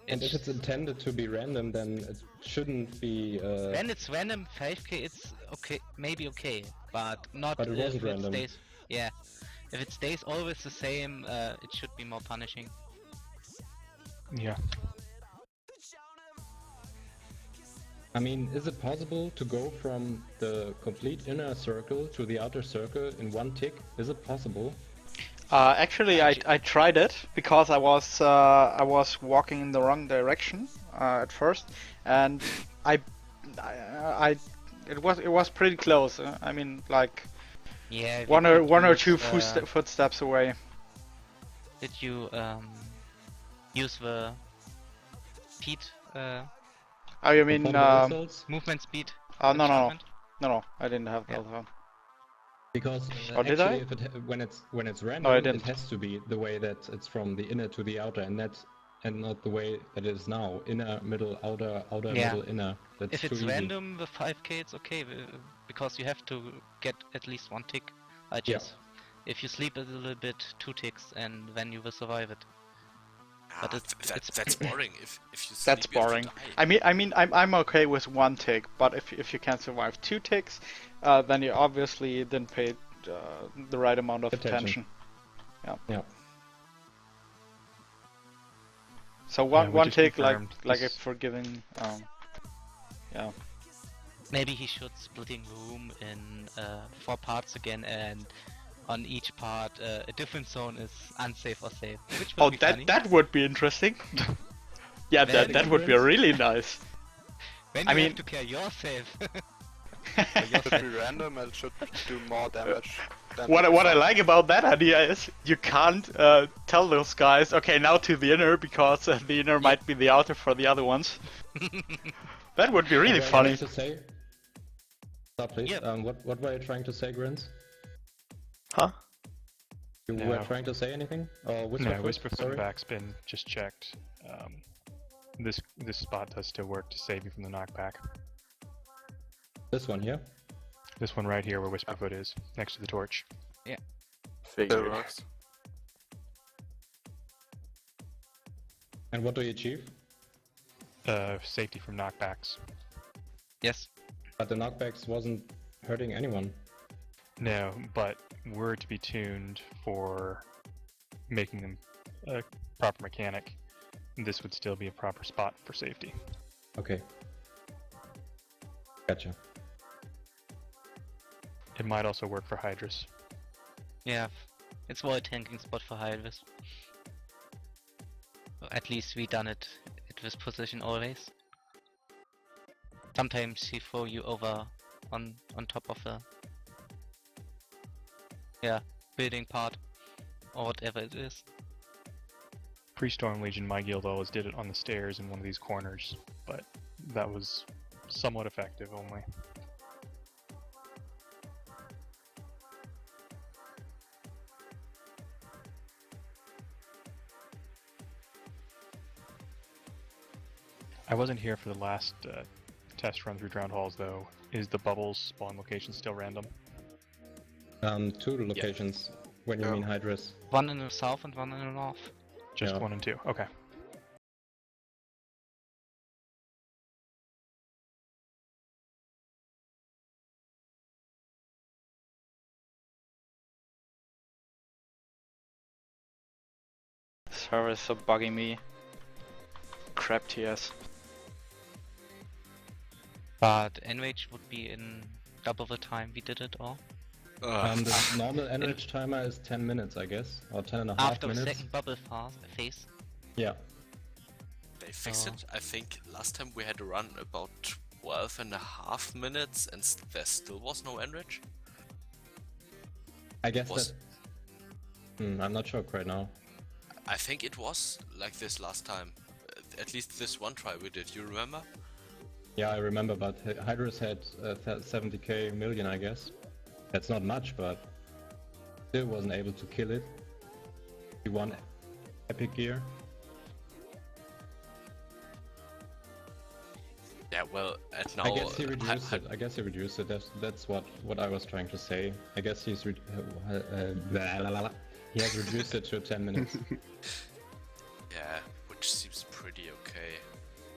And if it's intended to be random, then it shouldn't be... When it's random 5k, it's okay, maybe okay, but not But it if wasn't random. stays. Yeah, if it stays always the same, it should be more punishing. Yeah. I mean, is it possible to go from the complete inner circle to the outer circle in one tick? Is it possible? Actually, I tried it because I was walking in the wrong direction at first, and it was pretty close. I mean, like Yeah. one or two footsteps away. Did you use the speed Oh, you mean Component results? movement speed? no, enchantment? no, I didn't have Yeah. that one. Because Oh, did actually, I? if when it's random, No, I it didn't. has to be the way that it's from the inner to the outer, and not the way that it is now. Inner, middle, outer, Yeah. middle, inner. That's If too it's easy. random, the 5k it's okay, because you have to get at least one tick, I guess. If you sleep a little bit, 2 ticks, and then you will survive it. But That's boring. If you sleep, That's you have to boring. die. I'm okay with one tick, but if you can't survive 2 ticks, then you obviously didn't pay the right amount of Attention. attention. Yeah. So Yeah, we one just tick, confirmed like a this- forgiving. Yeah. Maybe he should splitting the room in 4 parts again, and on each part a different zone is unsafe or safe. Which would Oh, be funny. that would be interesting. Yeah, Very that would be different. really nice. When I you mean- have to care yourself. It should be random and it should do more damage. Than What I before. like about that idea is you can't tell those guys, okay, now to the inner, because the inner might be the outer for the other ones. That would be really What were funny. you trying to say? Stop, please. Yep. What were you trying to say, Grins? Huh? You No. were trying to say anything? Or No, Whisperfoot? Whisperfoot Sorry. back's been just checked. This spot does still work to save you from the knockback. This one here? This one right here where Whisperfoot is, next to the torch. Still Figure. works. And what do you achieve? Safety from knockbacks. Yes. But the knockbacks wasn't hurting anyone. No, but were to be tuned for making them a proper mechanic, this would still be a proper spot for safety. Okay. Gotcha. It might also work for Hydrus. Yeah. It's void tanking spot for Hydrus. At least we done it at this position always. Sometimes he throw you over on top of the building part or whatever it is. Pre-Storm Legion, my guild always did it on the stairs in one of these corners, but that was somewhat effective only. I wasn't here for the last test run through Drowned Halls though. Is the bubbles spawn location still random? 2 locations. when you mean Hydras. One in the south and one in the north. Just Yeah. 1 and 2. Okay. Server is so bugging me. Crap TS. But Enrage would be in double the time we did it, or The normal enrich timer is 10 minutes, I guess, or 10 and a half after the minutes. second bubble phase. Yeah. They fixed So- it. I think last time we had to run about 12 and a half minutes and there still was no enrich. I guess Was- that. I'm not sure right now. I think it was like this last time. At least this one try we did. You remember? Yeah, I remember, but Hydras had 70k million, I guess. That's not much, but still wasn't able to kill it. He won epic gear. Yeah. Well, at now. I guess he reduced it. I guess he reduced it. That's what I was trying to say. I guess he has reduced it to 10 minutes. Yeah, which seems pretty okay.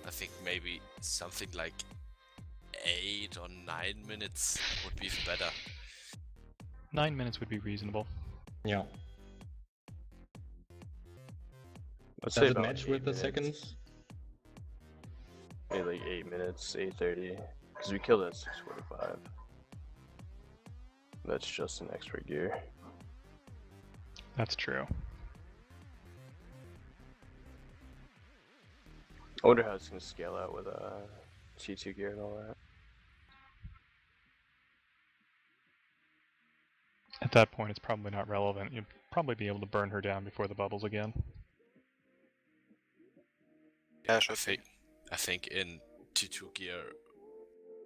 I think maybe something like 8 or 9 minutes would be better. 9 minutes would be reasonable. Yeah. Let's Does say it about match 8 with the minutes. second? Maybe like 8 minutes, 8:30. Because we killed at 6:45. That's just an extra gear. That's true. I wonder how it's going to scale out with T2 gear and all that. At that point, it's probably not relevant. You'd probably be able to burn her down before the bubbles again. Yeah, should I think in T2 gear,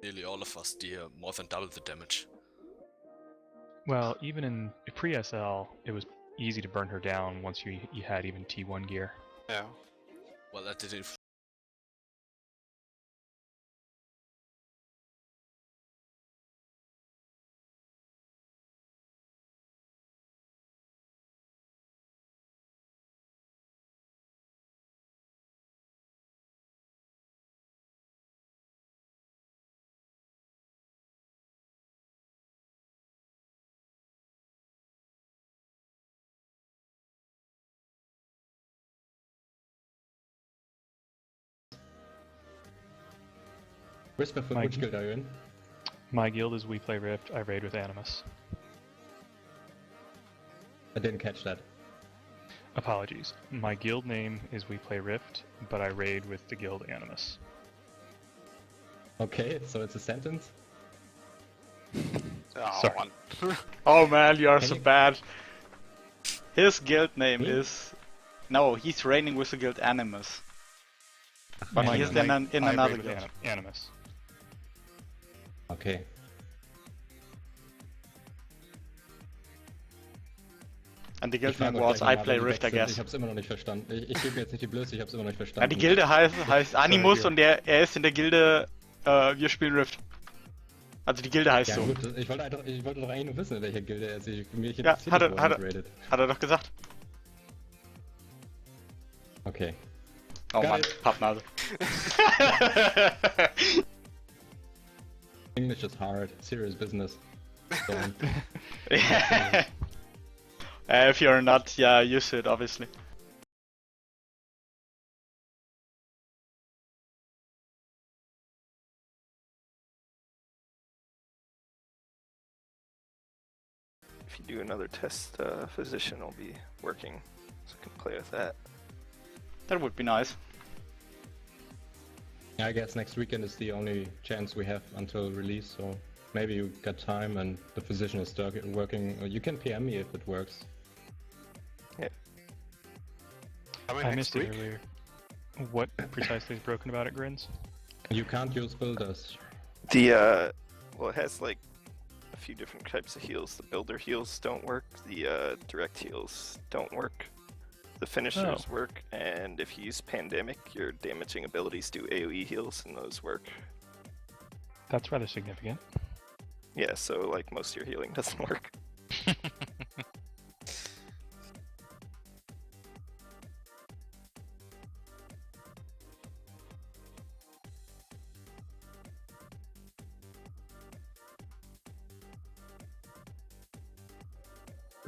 nearly all of us deal more than double the damage. Well, even in pre-SL, it was easy to burn her down once you had even T1 gear. Yeah. Well, that didn't. Whisperfoot, Mike. which guild are you in? My guild is We Play Rift. I raid with Animus. I didn't catch that. Apologies. My guild name is We Play Rift, but I raid with the guild Animus. Okay, so it's a sentence? Oh, Sorry. man. Oh man, you are Can so you- bad. His guild name Me? is... No, he's reigning with the guild Animus. But My he is guild. in I another raid with guild. Animus. Okay. And the guild Ich frage name euch was gleich I nochmal, Play wenn die Rift, I weg sind. guess. Ich hab's immer noch nicht verstanden. Ich gebe mir jetzt nicht die Blöße, ich hab's immer noch nicht Ja, verstanden. die Gilde heißt Animus Sorry. und er ist in der Gilde Wir spielen Rift. Also die Gilde heißt Ja so. gut, ich wollte doch eigentlich nur wissen, in welcher Gilde er sich. Mich Ja, interessiert, hat er- wo er hat mich rated. Hat er doch gesagt. Okay. Oh Got Mann, it. Pappnase. English is hard. Serious business. Don't. If you're not, yeah, used to it, obviously. If you do another test physician, I'll be working, so I can play with that. That would be nice. Yeah, I guess next weekend is the only chance we have until release, so maybe you got time and the physician is still working. Or you can PM me if it works. Coming I next missed week. it earlier. What precisely is broken about it, Grins? You can't use builders. The well, it has like a few different types of heals. The builder heals don't work. The direct heals don't work. The finishers Oh. work, and if you use pandemic, your damaging abilities do AoE heals, and those work. That's rather significant. Yeah, so like most of your healing doesn't work.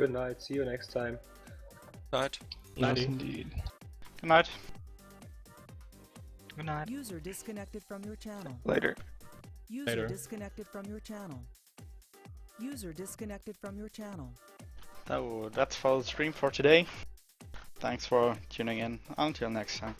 Good night. See you next time. Night. Yes, 90. indeed. Good night. Good night. User disconnected from your channel. Later. User Later. disconnected from your channel. User disconnected from your channel. So that's for the stream for today. Thanks for tuning in. Until next time.